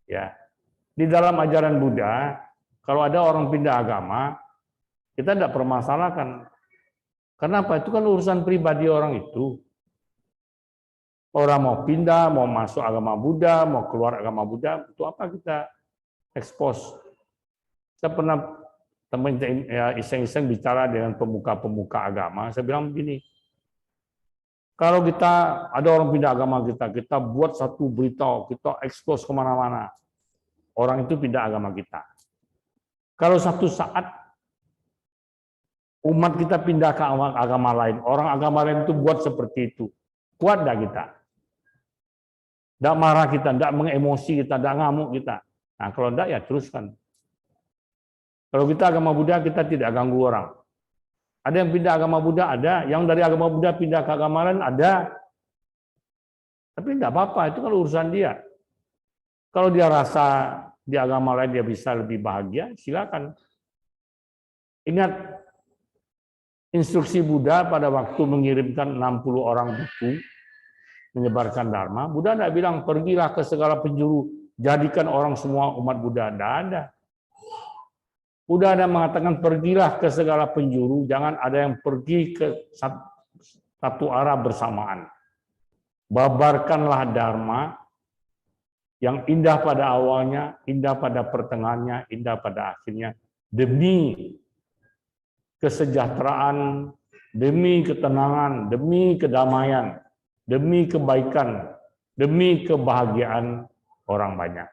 Ya, di dalam ajaran Buddha, kalau ada orang pindah agama, kita tidak permasalahkan. Kenapa? Itu kan urusan pribadi orang itu. Orang mau pindah, mau masuk agama Buddha, mau keluar agama Buddha, untuk apa kita expose? Saya pernah teman ya, iseng-iseng bicara dengan pemuka-pemuka agama, saya bilang begini, kalau kita ada orang pindah agama kita buat satu berita, kita expose kemana-mana, orang itu pindah agama kita. Kalau satu saat umat kita pindah ke agama lain, orang agama lain itu buat seperti itu, kuat enggak kita? Tidak marah kita, tidak mengemosi kita, tidak ngamuk kita. Nah, kalau tidak ya teruskan. Kalau kita agama Buddha, kita tidak ganggu orang. Ada yang pindah agama Buddha, ada. Yang dari agama Buddha pindah ke agama lain, ada. Tapi tidak apa-apa, itu kan urusan dia. Kalau dia rasa di agama lain dia bisa lebih bahagia, silakan. Ingat, instruksi Buddha pada waktu mengirimkan 60 orang biku, menyebarkan Dharma, Buddha tidak bilang, pergilah ke segala penjuru, jadikan orang semua umat Buddha. Tidak ada. Buddha ada mengatakan, pergilah ke segala penjuru, jangan ada yang pergi ke satu arah bersamaan. Babarkanlah Dharma, yang indah pada awalnya, indah pada pertengahannya, indah pada akhirnya, demi kesejahteraan, demi ketenangan, demi kedamaian, demi kebaikan, demi kebahagiaan orang banyak.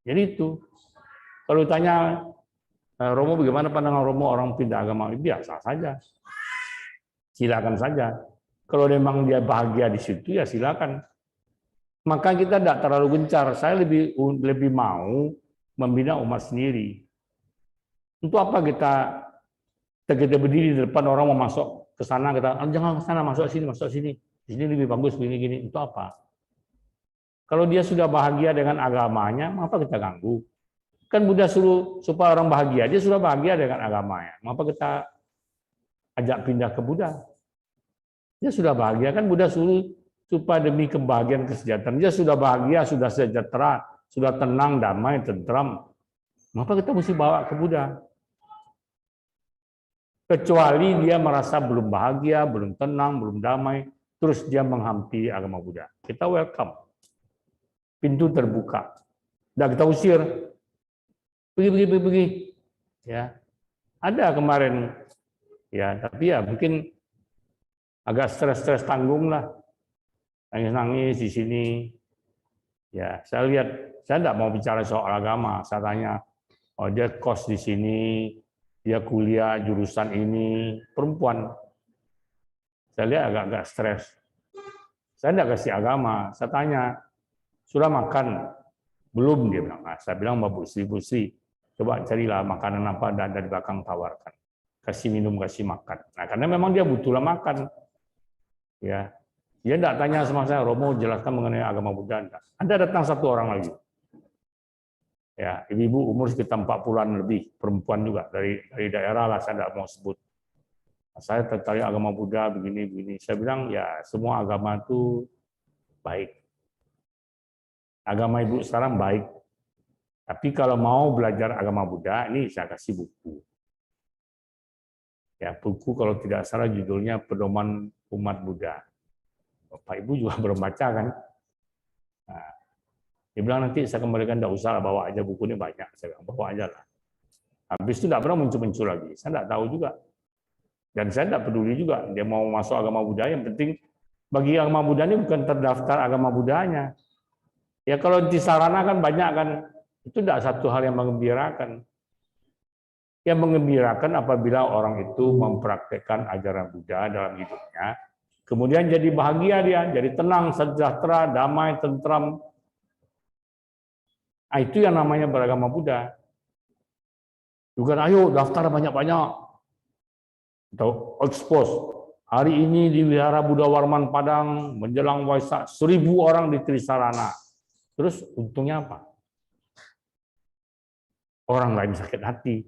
Jadi itu. Kalau ditanya, Romo bagaimana pandangan Romo orang pindah agama? Biasa saja. Silakan saja. Kalau memang dia bahagia di situ, ya silakan. Maka kita tidak terlalu gencar. Saya lebih mau membina umat sendiri. Untuk apa kita berdiri di depan orang mau masuk ke sana, kita jangan ke sana, masuk sini. Di sini lebih bagus begini-gini. Itu apa? Kalau dia sudah bahagia dengan agamanya, mengapa kita ganggu? Kan Buddha suruh supaya orang bahagia, dia sudah bahagia dengan agamanya. Mengapa kita ajak pindah ke Buddha? Dia sudah bahagia, kan Buddha suruh supaya demi kebahagiaan kesejahteraan. Dia sudah bahagia, sudah sejahtera, sudah tenang, damai, tentram. Mengapa kita mesti bawa ke Buddha? Kecuali dia merasa belum bahagia, belum tenang, belum damai, terus dia menghampiri agama Buddha. Kita welcome. Pintu terbuka. Dan kita usir. Pergi. Ya. Ada kemarin. Ya, tapi ya mungkin agak stres tanggung lah. Nangis di sini. Ya, saya lihat, saya tidak mau bicara soal agama. Saya tanya, oh dia kos di sini, dia kuliah jurusan ini, perempuan. Saya lihat agak stres. Saya tidak kasih agama. Saya tanya, sudah makan? Belum, dia bilang. Nah, saya bilang, Mbak Busri, coba carilah makanan apa dan dari belakang tawarkan. Kasih minum, kasih makan. Nah, karena memang dia butuhlah makan. Ya, dia tidak tanya sama saya, Romo jelaskan mengenai agama Buddha. Ada datang satu orang lagi. Ya, ibu-ibu umur sekitar 40-an lebih, perempuan juga dari daerah lah, saya tidak mau sebut. Saya tertarik agama Buddha begini. Saya bilang ya semua agama itu baik. Agama ibu sekarang baik. Tapi kalau mau belajar agama Buddha, ini saya kasih buku. Ya, buku kalau tidak salah judulnya Pedoman Umat Buddha. Bapak Ibu juga belum baca kan? Nah, dia bilang nanti saya kembalikan, tidak usah bawa aja buku ini banyak. Saya bilang bawa aja lah. Habis itu tidak pernah muncul lagi. Saya tidak tahu juga. Dan saya tidak peduli juga. Dia mau masuk agama Buddha, yang penting bagi agama Buddha ini bukan terdaftar agama Buddhanya. Ya kalau di sarana kan banyak kan. Itu tidak satu hal yang mengembirakan. Yang mengembirakan apabila orang itu mempraktekkan ajaran Buddha dalam hidupnya, kemudian jadi bahagia dia, jadi tenang, sejahtera, damai, tentram. Nah, itu yang namanya beragama Buddha. Bukan ayo daftar banyak-banyak atau expose. Hari ini di Wihara Buddha Warman Padang menjelang Waisak 1000 orang di Trisarana. Terus untungnya apa? Orang lain sakit hati.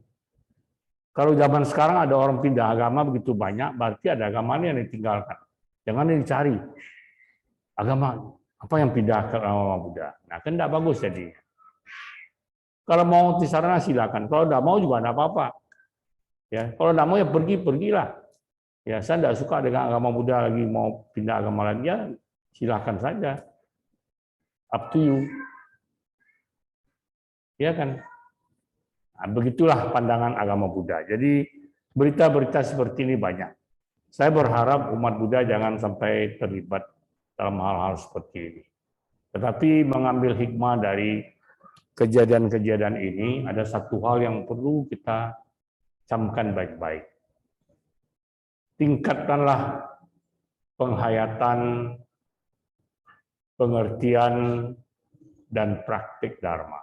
Kalau zaman sekarang ada orang pindah agama begitu banyak, berarti ada agamanya yang ditinggalkan. Jangan dicari. Agama apa yang pindah ke agama Buddha. Nah, kan tidak bagus jadi. Kalau mau di sarana silakan. Kalau tidak mau juga tidak apa-apa. Ya, kalau tidak mau ya pergilah. Ya, saya tidak suka dengan agama Buddha lagi mau pindah agama lain. Ya, silahkan saja, up to you, ya kan? Nah, begitulah pandangan agama Buddha. Jadi berita-berita seperti ini banyak. Saya berharap umat Buddha jangan sampai terlibat dalam hal-hal seperti ini. Tetapi mengambil hikmah dari kejadian-kejadian ini, ada satu hal yang perlu kita camkan baik-baik. Tingkatkanlah penghayatan, pengertian, dan praktik Dharma.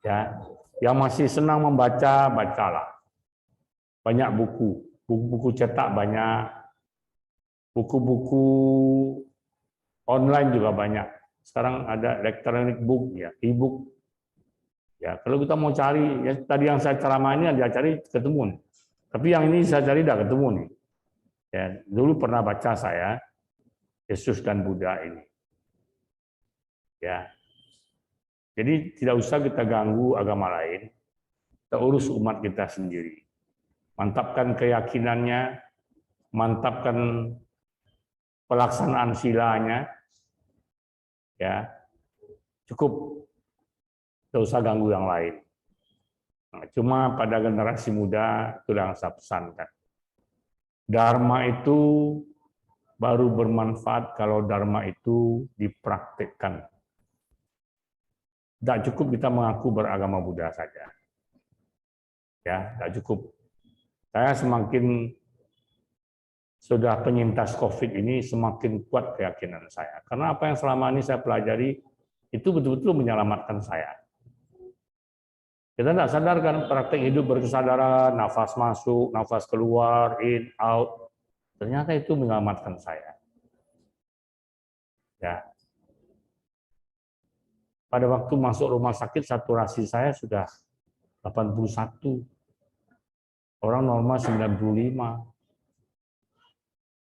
Ya, yang masih senang membaca, bacalah. Banyak buku, buku-buku cetak banyak, buku-buku online juga banyak. Sekarang ada electronic book, ya, e-book. Ya, kalau kita mau cari, ya, tadi yang saya ceramah ini dia cari ketemu. Tapi yang ini saya cari tidak ketemu nih. Ya, dulu pernah baca saya Yesus dan Buddha ini. Ya. Jadi tidak usah kita ganggu agama lain, kita urus umat kita sendiri. Mantapkan keyakinannya, mantapkan pelaksanaan silanya, ya cukup, tidak usah ganggu yang lain. Nah, cuma pada generasi muda itu yang saya pesankan. Dharma itu baru bermanfaat kalau Dharma itu dipraktikkan. Tidak cukup kita mengaku beragama Buddha saja. Ya, tidak cukup. Saya semakin sudah penyintas COVID ini, semakin kuat keyakinan saya. Karena apa yang selama ini saya pelajari, itu betul-betul menyelamatkan saya. Kita tidak sadarkan praktek hidup berkesadaran, nafas masuk, nafas keluar, in, out. Ternyata itu menyelamatkan saya. Ya. Pada waktu masuk rumah sakit, saturasi saya sudah 81. Orang normal 95.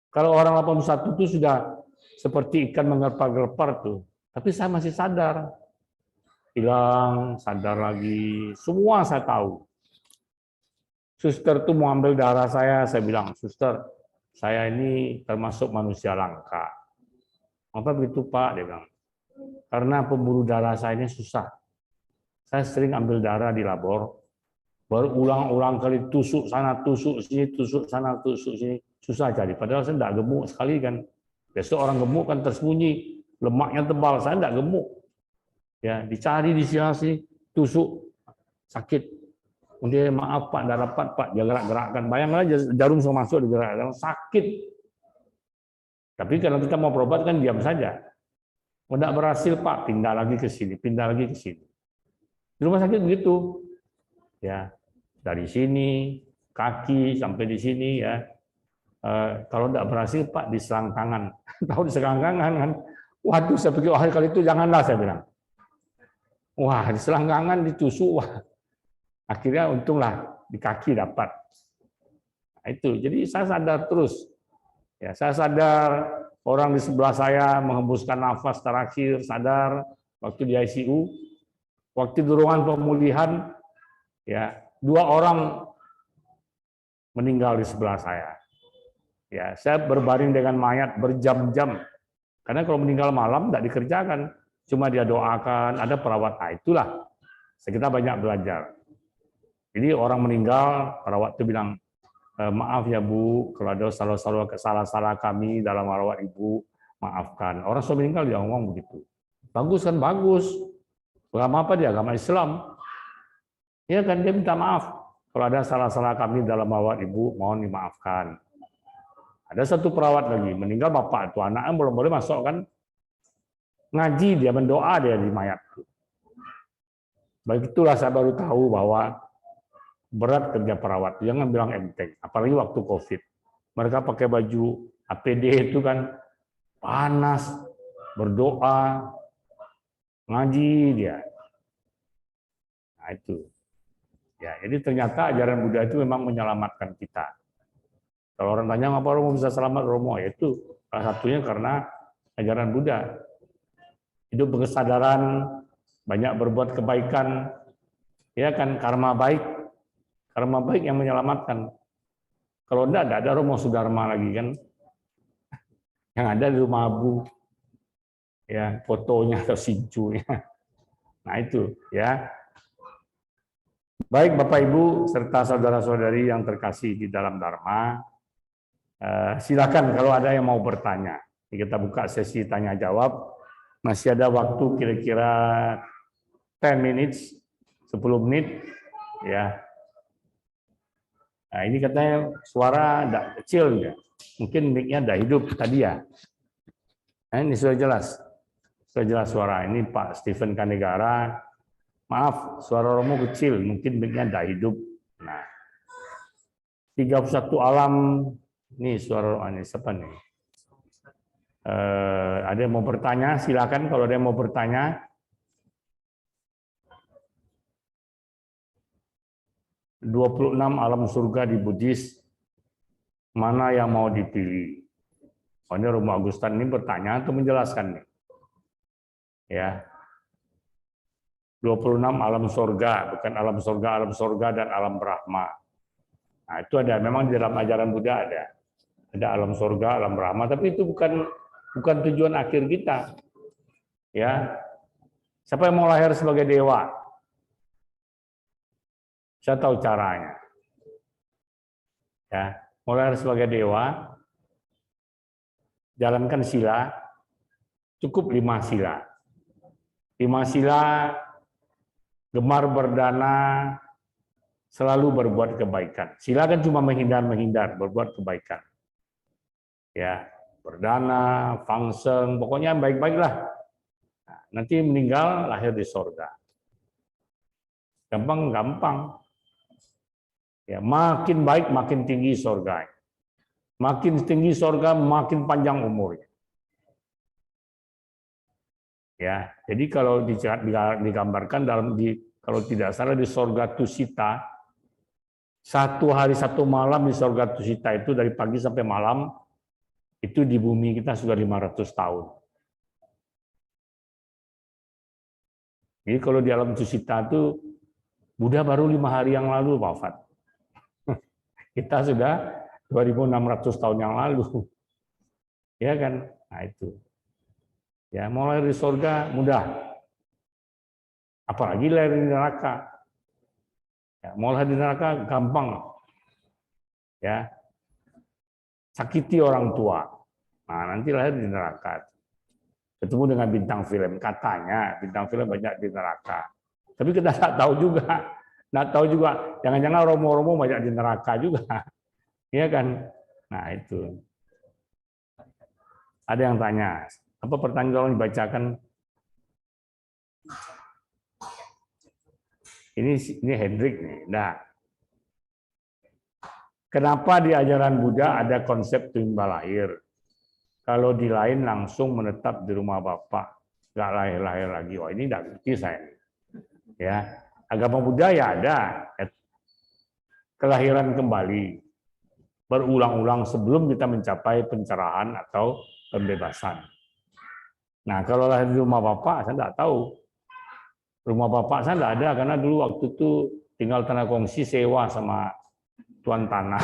Kalau orang 81 itu sudah seperti ikan menggerpar-gerpar tuh. Tapi saya masih sadar. Hilang, sadar lagi. Semua saya tahu. Suster tuh mau ambil darah saya bilang, "Suster, saya ini termasuk manusia langka." "Apa begitu, Pak?" Dia bilang. "Karena pembuluh darah saya ini susah. Saya sering ambil darah di labor, berulang-ulang kali tusuk sana, tusuk sini, tusuk sana, tusuk sini, susah cari. Padahal saya tidak gemuk sekali kan. Biasa orang gemuk kan tersembunyi, lemaknya tebal, saya tidak gemuk. Ya, dicari di sini, tusuk, sakit. Kemudian maaf Pak, tidak dapat Pak, dia gerak-gerakkan. Bayangkan aja jarum semua masuk digerak-gerakkan, sakit. Tapi kalau kita mau berobat kan diam saja. Tidak berhasil Pak, pindah lagi ke sini, pindah lagi ke sini. Di rumah sakit begitu. Ya, dari sini, kaki sampai di sini ya. Kalau tidak berhasil Pak, diserang tangan. Tahu diserang tangan kan? Waduh, saya pikir hari kali itu janganlah, saya bilang. Wah, diserang tangan, ditusuk, wah. Akhirnya untunglah di kaki dapat. Nah, itu. Jadi saya sadar terus. Ya, saya sadar orang di sebelah saya menghembuskan nafas terakhir, sadar waktu di ICU, waktu di ruangan pemulihan, ya 2 orang meninggal di sebelah saya. Ya, saya berbaring dengan mayat berjam-jam. Karena kalau meninggal malam tidak dikerjakan, cuma dia doakan, ada perawat. Nah, itulah kita banyak belajar. Jadi orang meninggal, perawat itu bilang, "Maaf ya Bu, kalau ada salah-salah kami dalam merawat Ibu, maafkan." Orang sudah meninggal dia ngomong begitu. Bagus kan, bagus. Agama apa dia? Agama Islam. Ya kan, dia minta maaf. Kalau ada salah-salah kami dalam merawat Ibu, mohon dimaafkan. Ada satu perawat lagi, meninggal bapak itu, anaknya belum boleh masuk kan. Ngaji dia, mendoa dia di mayat. Baik itulah saya baru tahu bahwa berat kerja perawat. Jangan bilang enteng, apalagi waktu COVID. Mereka pakai baju APD itu kan panas, berdoa, ngaji dia. Nah itu. Ya, jadi ternyata ajaran Buddha itu memang menyelamatkan kita. Kalau orang tanya ngapa Romo bisa selamat Romo, itu salah satunya karena ajaran Buddha. Hidup berkesadaran, banyak berbuat kebaikan, ya kan, karma baik yang menyelamatkan. Kalau enggak ada Romo Sudharma lagi kan. Yang ada di rumah Abu, ya fotonya atau sincunya. Nah itu ya. Baik Bapak Ibu serta saudara-saudari yang terkasih di dalam Dharma, silakan kalau ada yang mau bertanya. Kita buka sesi tanya jawab. Masih ada waktu kira-kira 10 minutes, 10 menit, ya. Nah, ini katanya suara tidak kecil ya. Mungkin mic-nya tidak hidup tadi ya. Nah, ini sudah jelas suara. Ini Pak Stephen Kanegara. Maaf, suara Romo kecil, mungkin mic-nya tidak hidup. Nah, 31 alam, ini suara ini siapa nih? Ada yang mau bertanya? Silakan kalau ada yang mau bertanya. 26 alam surga di Buddhis, mana yang mau dipilih? Oh, ini Romo Agustan ini bertanya atau menjelaskan nih? Ya. 26 alam surga, bukan alam surga dan alam Brahma. Nah, itu ada, memang di dalam ajaran Buddha ada. Ada alam surga, alam Brahma, tapi itu bukan tujuan akhir kita. Ya. Siapa yang mau lahir sebagai dewa? Saya tahu caranya. Ya, mau lahir sebagai dewa, jalankan sila, cukup 5 sila. 5 sila, gemar berdana, selalu berbuat kebaikan. Sila kan cuma menghindar, berbuat kebaikan. Ya, berdana, fangseng, pokoknya baik-baiklah. Nah, nanti meninggal lahir di surga. Gampang. Ya, makin baik makin tinggi surga. Makin tinggi surga makin panjang umurnya. Ya, jadi kalau digambarkan kalau tidak salah di surga Tusita, 1 hari 1 malam di surga Tusita itu dari pagi sampai malam, itu di bumi kita sudah 500 tahun. Jadi kalau di alam Tusita itu Buddha baru 5 hari yang lalu wafat. Kita sudah 2600 tahun yang lalu. Ya kan? Nah itu. Ya, mau lahir di surga mudah. Apalagi lahir di neraka. Ya, mau lahir di neraka gampang. Ya. Sakiti orang tua. Nah, nanti lahir di neraka. Ketemu dengan bintang film, katanya bintang film banyak di neraka. Tapi kita nggak tahu juga. Nggak tahu juga. Jangan-jangan romo-romo banyak di neraka juga. Iya kan? Nah, itu. Ada yang tanya. Apa pertanyaan tolong dibacakan? Ini Hendrik nih. Nah, kenapa di ajaran Buddha ada konsep timbal lahir? Kalau di lain langsung menetap di rumah Bapak, nggak lahir-lahir lagi. Wah, ini nggak ngerti saya. Ya, agama Buddha ya ada kelahiran kembali, berulang-ulang sebelum kita mencapai pencerahan atau pembebasan. Nah, kalau lahir di rumah Bapak, saya nggak tahu. Rumah Bapak saya nggak ada, karena dulu waktu itu tinggal tanah kongsi sewa sama tuan tanah.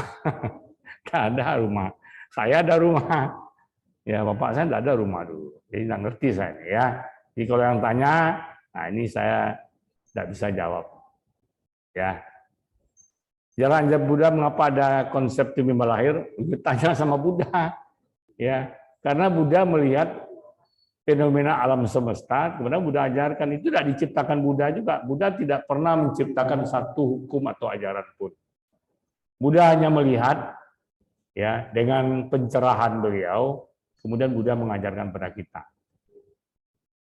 Nggak ada rumah. Saya ada rumah. Ya, Bapak saya nggak ada rumah dulu. Jadi nggak ngerti saya. Ya. Jadi kalau yang tanya, nah ini saya nggak bisa jawab. Ya. Jalan Buddha mengapa ada konsep timbal lahir? Tanya sama Buddha. Ya, karena Buddha melihat fenomena alam semesta, kemudian Buddha ajarkan itu tidak diciptakan Buddha juga. Buddha tidak pernah menciptakan satu hukum atau ajaran pun. Buddha hanya melihat, ya, dengan pencerahan beliau, kemudian Buddha mengajarkan pada kita.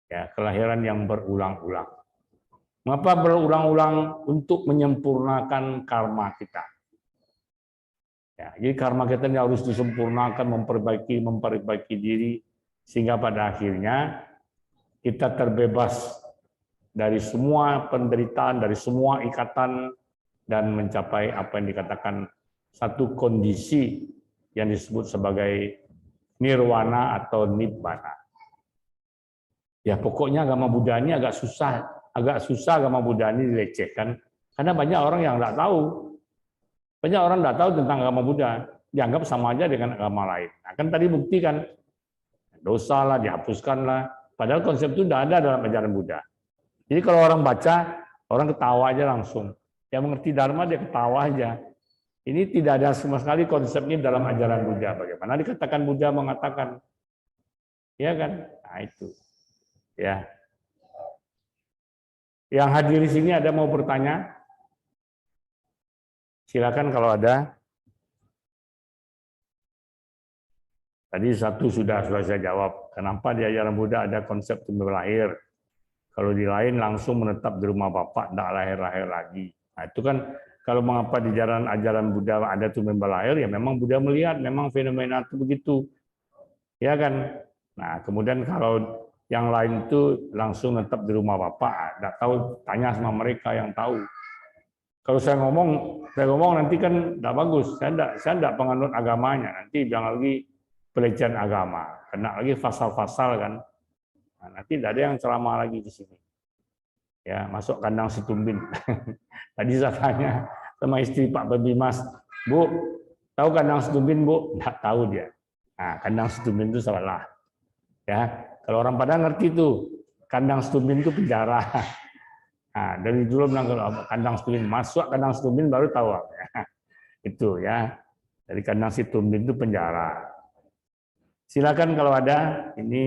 Ya, kelahiran yang berulang-ulang. Mengapa berulang-ulang? Untuk menyempurnakan karma kita. Ya, jadi karma kita ini harus disempurnakan, memperbaiki diri, sehingga pada akhirnya kita terbebas dari semua penderitaan, dari semua ikatan, dan mencapai apa yang dikatakan satu kondisi yang disebut sebagai nirwana atau nibbana. Ya, pokoknya agama Buddha ini agak susah agama Buddha ini dilecehkan, karena banyak orang yang nggak tahu. Banyak orang nggak tahu tentang agama Buddha, dianggap sama aja dengan agama lain. Nah, kan tadi bukti kan, dosa lah, dihapuskan lah. Padahal konsep itu tidak ada dalam ajaran Buddha. Jadi kalau orang baca, orang ketawa aja langsung. Yang mengerti Dharma dia ketawa aja. Ini tidak ada sama sekali konsepnya dalam ajaran Buddha. Bagaimana dikatakan Buddha mengatakan, ya kan? Nah itu, ya. Yang hadir di sini ada mau bertanya? Silakan kalau ada. Tadi satu sudah saya jawab. Kenapa di ajaran Buddha ada konsep tumbuh lahir? Kalau di lain langsung menetap di rumah bapak, tidak lahir-lahir lagi. Nah itu kan kalau mengapa di ajaran Buddha ada tumbuh lahir, ya memang Buddha melihat memang fenomena itu begitu. Ya kan? Nah kemudian kalau yang lain itu langsung menetap di rumah bapak, tidak tahu, tanya sama mereka yang tahu. Kalau saya ngomong nanti kan tidak bagus. Saya tidak penganut agamanya. Nanti bilang lagi pelecehan agama, kena lagi pasal-pasal kan. Nah, nanti tidak ada yang ceramah lagi di sini. Ya, masuk kandang Situmbin. Tadi saya tanya sama istri Pak Bebimas, Bu, tahu kandang Situmbin, Bu? Tidak tahu dia. Nah, kandang Situmbin itu salah. Ya, kalau orang Padang ngerti tuh, kandang Situmbin itu penjara. Nah, dari dulu bilang kalau kandang Situmbin, masuk kandang Situmbin baru tahu. Ya. Itu ya, dari kandang Situmbin itu penjara. Silakan kalau ada, ini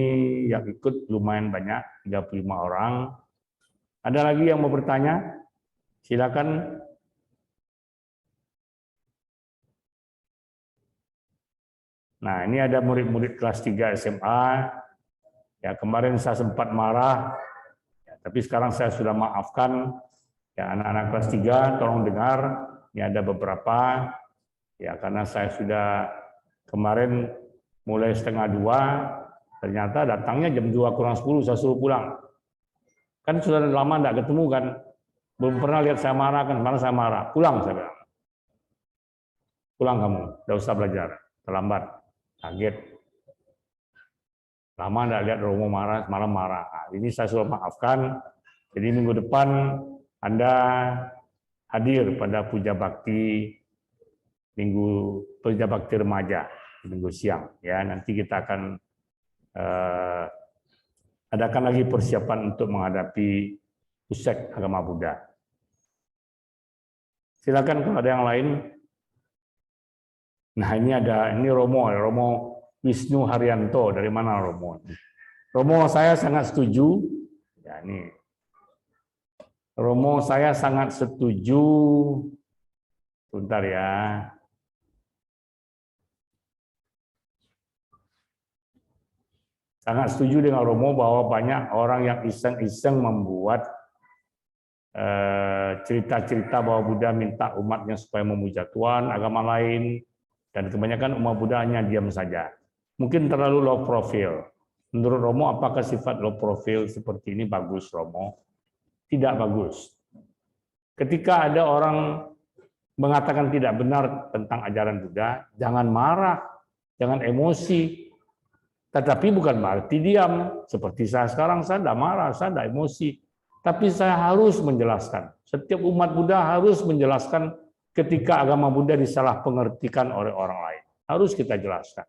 yang ikut lumayan banyak, 35 orang. Ada lagi yang mau bertanya? Silakan. Nah, ini ada murid-murid kelas 3 SMA. Ya, kemarin saya sempat marah, ya, tapi sekarang saya sudah maafkan. Ya, anak-anak kelas 3, tolong dengar. Ini ada beberapa. Ya, karena saya sudah kemarin mulai 1:30, ternyata datangnya jam 2:40, saya suruh pulang. Kan sudah lama tidak ketemu kan, belum pernah lihat saya marah kan, mana saya marah, pulang saya bilang. Pulang kamu, tidak usah belajar, terlambat, kaget. Lama tidak lihat Romo marah, malam marah. Nah, ini saya sudah maafkan, jadi minggu depan Anda hadir pada puja bakti remaja. Minggu siang ya, nanti kita akan adakan lagi persiapan untuk menghadapi Pusek Agama Buddha. Silakan kalau ada yang lain. Nah ini Romo Wisnu Haryanto. Dari mana Romo? Romo saya sangat setuju. Ya ini Romo saya sangat setuju. Bentar ya. Sangat setuju dengan Romo bahwa banyak orang yang iseng-iseng membuat cerita-cerita bahwa Buddha minta umatnya supaya memuja Tuhan, agama lain, dan kebanyakan umat Buddha hanya diam saja. Mungkin terlalu low profile. Menurut Romo, apakah sifat low profile seperti ini bagus, Romo? Tidak bagus. Ketika ada orang mengatakan tidak benar tentang ajaran Buddha, jangan marah, jangan emosi. Tetapi bukan berarti diam. Seperti saya sekarang, saya tidak marah, saya tidak emosi. Tapi saya harus menjelaskan. Setiap umat Buddha harus menjelaskan ketika agama Buddha disalah pengertikan oleh orang lain. Harus kita jelaskan.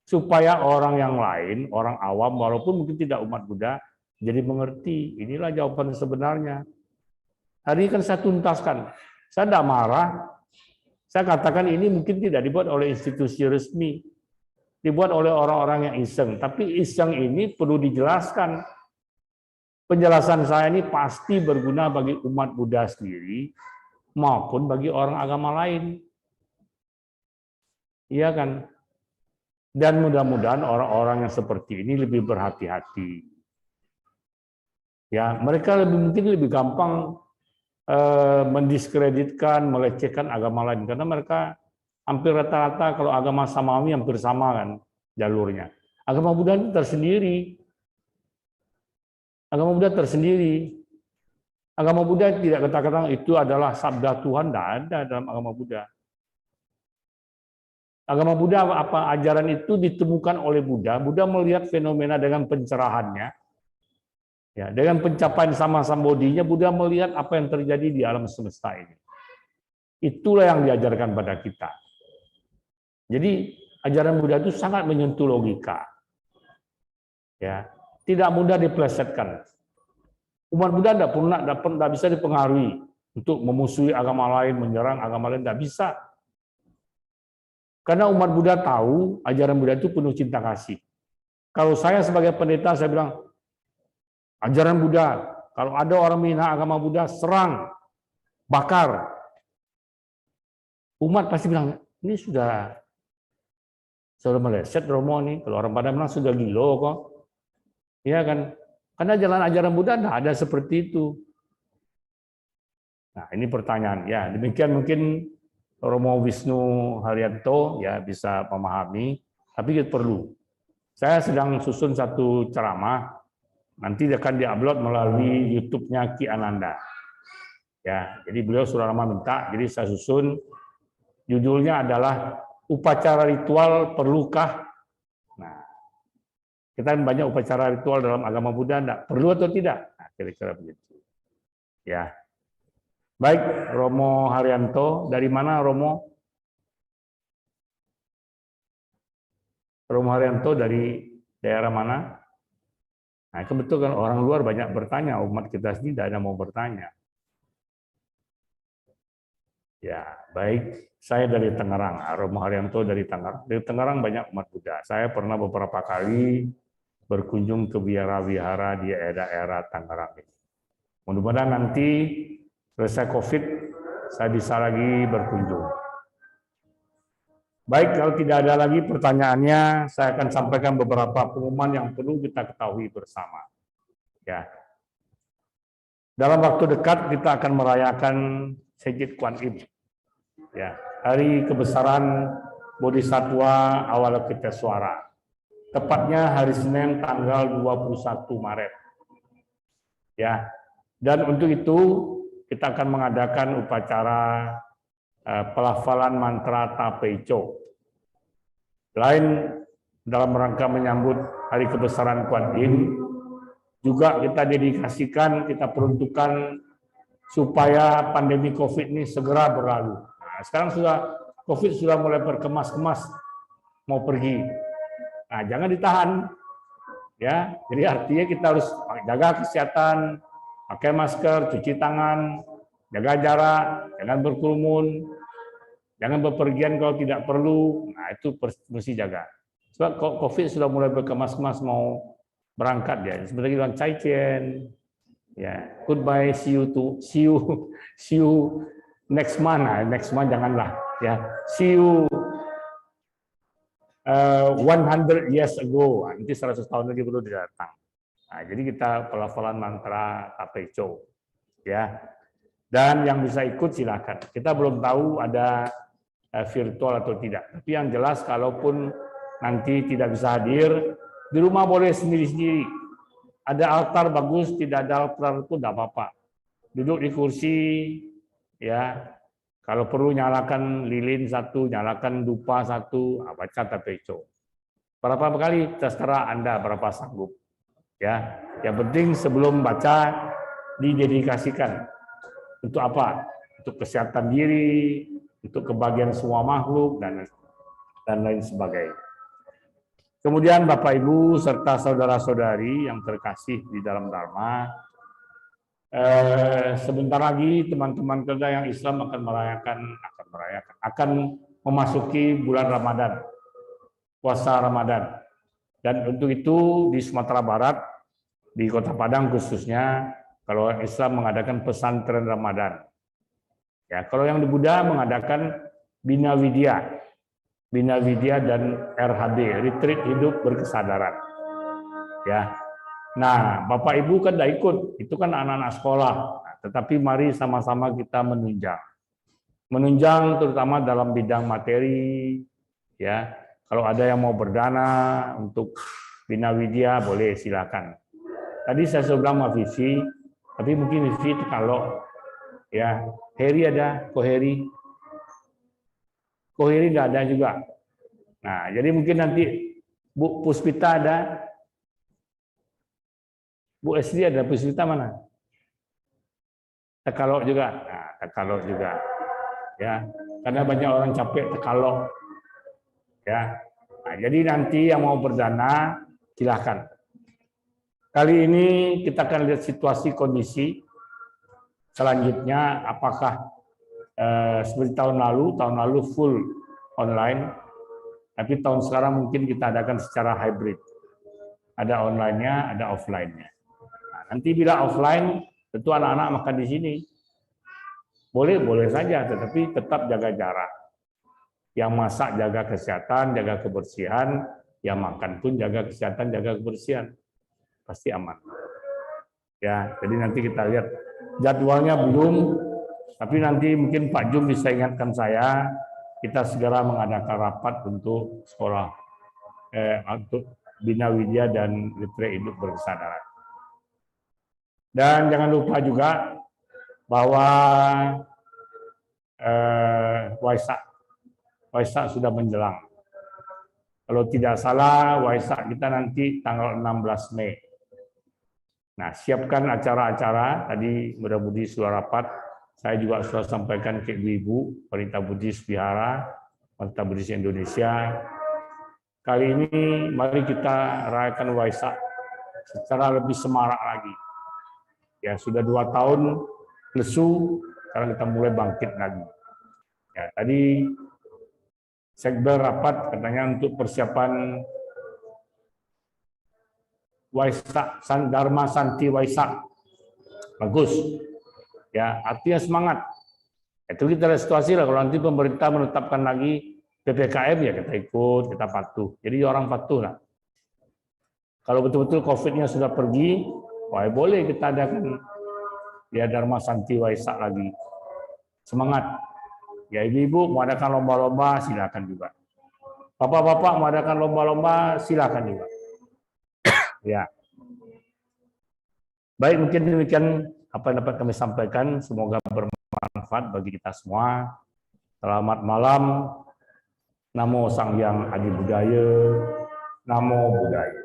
Supaya orang yang lain, orang awam, walaupun mungkin tidak umat Buddha, jadi mengerti. Inilah jawaban sebenarnya. Hari ini kan saya tuntaskan. Saya tidak marah. Saya katakan ini mungkin tidak dibuat oleh institusi resmi. Dibuat oleh orang-orang yang iseng. Tapi iseng ini perlu dijelaskan. Penjelasan saya ini pasti berguna bagi umat Buddha sendiri maupun bagi orang agama lain. Iya kan? Dan mudah-mudahan orang-orang yang seperti ini lebih berhati-hati. Ya, mereka mungkin lebih gampang mendiskreditkan, melecehkan agama lain karena mereka hampir rata-rata kalau agama Samawi hampir sama kan jalurnya. Agama Buddha itu tersendiri. Agama Buddha tersendiri. Agama Buddha tidak kata-kata itu adalah sabda Tuhan, tidak ada dalam agama Buddha. Agama Buddha apa ajaran itu ditemukan oleh Buddha. Buddha melihat fenomena dengan pencerahannya. Ya, dengan pencapaian sama-sambodinya, Buddha melihat apa yang terjadi di alam semesta ini. Itulah yang diajarkan pada kita. Jadi ajaran Buddha itu sangat menyentuh logika. Ya, tidak mudah dipelesetkan. Umat Buddha tidak bisa dipengaruhi untuk memusuhi agama lain, menyerang agama lain, tidak bisa. Karena umat Buddha tahu ajaran Buddha itu penuh cinta kasih. Kalau saya sebagai pendeta, saya bilang, ajaran Buddha, kalau ada orang menghina agama Buddha, serang, bakar. Umat pasti bilang, ini sudah meleset Romo nih. Kalau orang pada bilang sudah gilo kok. Iya kan? Karena jalan ajaran Buddha tidak ada seperti itu. Nah, ini pertanyaan. Ya, demikian mungkin Romo Wisnu Haryanto ya bisa memahami, tapi kita perlu. Saya sedang susun satu ceramah, nanti akan diupload melalui YouTube-nya Ki Ananda. Ya, jadi beliau sudah lama minta, jadi saya susun. Judulnya adalah upacara ritual perlukah? Nah, kita banyak upacara ritual dalam agama Buddha, enggak perlu atau tidak? Nah, kira-kira begitu. Ya. Baik, Romo Haryanto, dari mana Romo? Romo Haryanto dari daerah mana? Nah, kebetulan orang luar banyak bertanya, umat kita sendiri tidak ada mau bertanya. Ya, baik. Saya dari Tangerang, Romo Haryanto dari Tangerang. Dari Tangerang banyak umat Buddha. Saya pernah beberapa kali berkunjung ke wihara-wihara di daerah Tangerang ini. Mudah-mudahan nanti selesai COVID, saya bisa lagi berkunjung. Baik, kalau tidak ada lagi pertanyaannya, saya akan sampaikan beberapa pengumuman yang perlu kita ketahui bersama. Ya, dalam waktu dekat kita akan merayakan Sejit Kuan Im. Ya, hari kebesaran Bodhisattva Avalokitesvara. Tepatnya hari Senin tanggal 21 Maret. Ya, dan untuk itu kita akan mengadakan upacara pelafalan mantra Tapeicho. Selain dalam rangka menyambut hari kebesaran Kuan Im, juga kita dedikasikan, kita peruntukkan supaya pandemi COVID ini segera berlalu. Nah, sekarang COVID sudah mulai berkemas-kemas mau pergi. Nah, jangan ditahan, ya. Jadi artinya kita harus jaga kesehatan, pakai masker, cuci tangan, jaga jarak, jangan berkerumun, jangan bepergian kalau tidak perlu. Nah, itu mesti jaga. Sebab COVID sudah mulai berkemas-kemas mau berangkat ya. Sebentar lagi bilang Cai-Chen. Ya, goodbye, see you next month. Nah, next month janganlah ya. See you 100 years ago. Nanti 100 tahun lagi baru datang. Nah, jadi kita pelafalan mantra Tapeicho ya. Dan yang bisa ikut silakan. Kita belum tahu ada virtual atau tidak. Tapi yang jelas kalaupun nanti tidak bisa hadir, di rumah boleh sendiri-sendiri. Ada altar bagus, tidak ada altar pun tidak apa-apa. Duduk di kursi, ya. Kalau perlu nyalakan lilin satu, nyalakan dupa satu, baca Tapeicho. Berapa kali terserah Anda berapa sanggup. Ya, yang penting sebelum baca didedikasikan. Untuk apa? Untuk kesehatan diri, untuk kebahagiaan semua makhluk dan lain sebagainya. Kemudian Bapak Ibu serta saudara-saudari yang terkasih di dalam Dharma, sebentar lagi teman-teman kita yang Islam akan memasuki bulan Ramadan, puasa Ramadan. Dan untuk itu di Sumatera Barat, di Kota Padang khususnya, kalau Islam mengadakan pesantren Ramadan. Ya, kalau yang di Buddha mengadakan Bina Widya dan RHB, Retreat Hidup Berkesadaran. Ya. Nah, Bapak Ibu kan tidak ikut, itu kan anak-anak sekolah. Nah, tetapi mari sama-sama kita menunjang. Menunjang terutama dalam bidang materi, ya. Kalau ada yang mau berdana untuk Bina Widya boleh silakan. Tadi saya sudah bilang sama Vivi, tapi mungkin Vivi itu kalau ya, Heri ada, Koheri tidak ada juga. Nah, jadi mungkin nanti Bu Puspita ada, Bu Esri ada, Puspita mana? Tekalok juga. Nah, Tekalok juga. Ya, karena banyak orang capek Tekalok. Ya. Nah, jadi nanti yang mau berdana silahkan. Kali ini kita akan lihat situasi kondisi selanjutnya, apakah seperti tahun lalu full online, tapi tahun sekarang mungkin kita adakan secara hybrid. Ada online-nya, ada offline-nya. Nah, nanti bila offline, tentu anak-anak makan di sini. Boleh saja, tetapi tetap jaga jarak. Yang masak jaga kesehatan, jaga kebersihan, yang makan pun jaga kesehatan, jaga kebersihan. Pasti aman. Ya, jadi nanti kita lihat jadwalnya belum, tapi nanti mungkin Pak Jum bisa ingatkan saya, kita segera mengadakan rapat untuk sekolah, untuk Bina Widya dan Literate Hidup Berkesadaran. Dan jangan lupa juga bahwa Waisak sudah menjelang. Kalau tidak salah, Waisak kita nanti tanggal 16 Mei. Nah, siapkan acara-acara, tadi Muda Budi sudah rapat, saya juga sudah sampaikan ke ibu-ibu, Wanita Buddhis Vihara, Wanita Buddhis Indonesia. Kali ini mari kita rayakan Waisak secara lebih semarak lagi. Ya, sudah 2 tahun lesu, sekarang kita mulai bangkit lagi. Ya, tadi Sekber rapat katanya untuk persiapan Waisak, Dharma Santi Waisak. Bagus. Ya, artinya semangat. Itu kita ada situasi lah, kalau nanti pemerintah menetapkan lagi PPKM ya kita ikut, kita patuh. Jadi orang patuh lah. Kalau betul-betul COVID-nya sudah pergi, wah boleh kita adakan ya Dharma Santi Waisak lagi. Semangat. Ya ibu-ibu mau adakan lomba-lomba silakan juga. Bapak-bapak mau adakan lomba-lomba silakan juga. Ya. Baik, mungkin demikian apa yang dapat kami sampaikan. Semoga bermanfaat bagi kita semua. Selamat malam. Namo Sang Hyang Adi Budaya. Namo Buddhaya.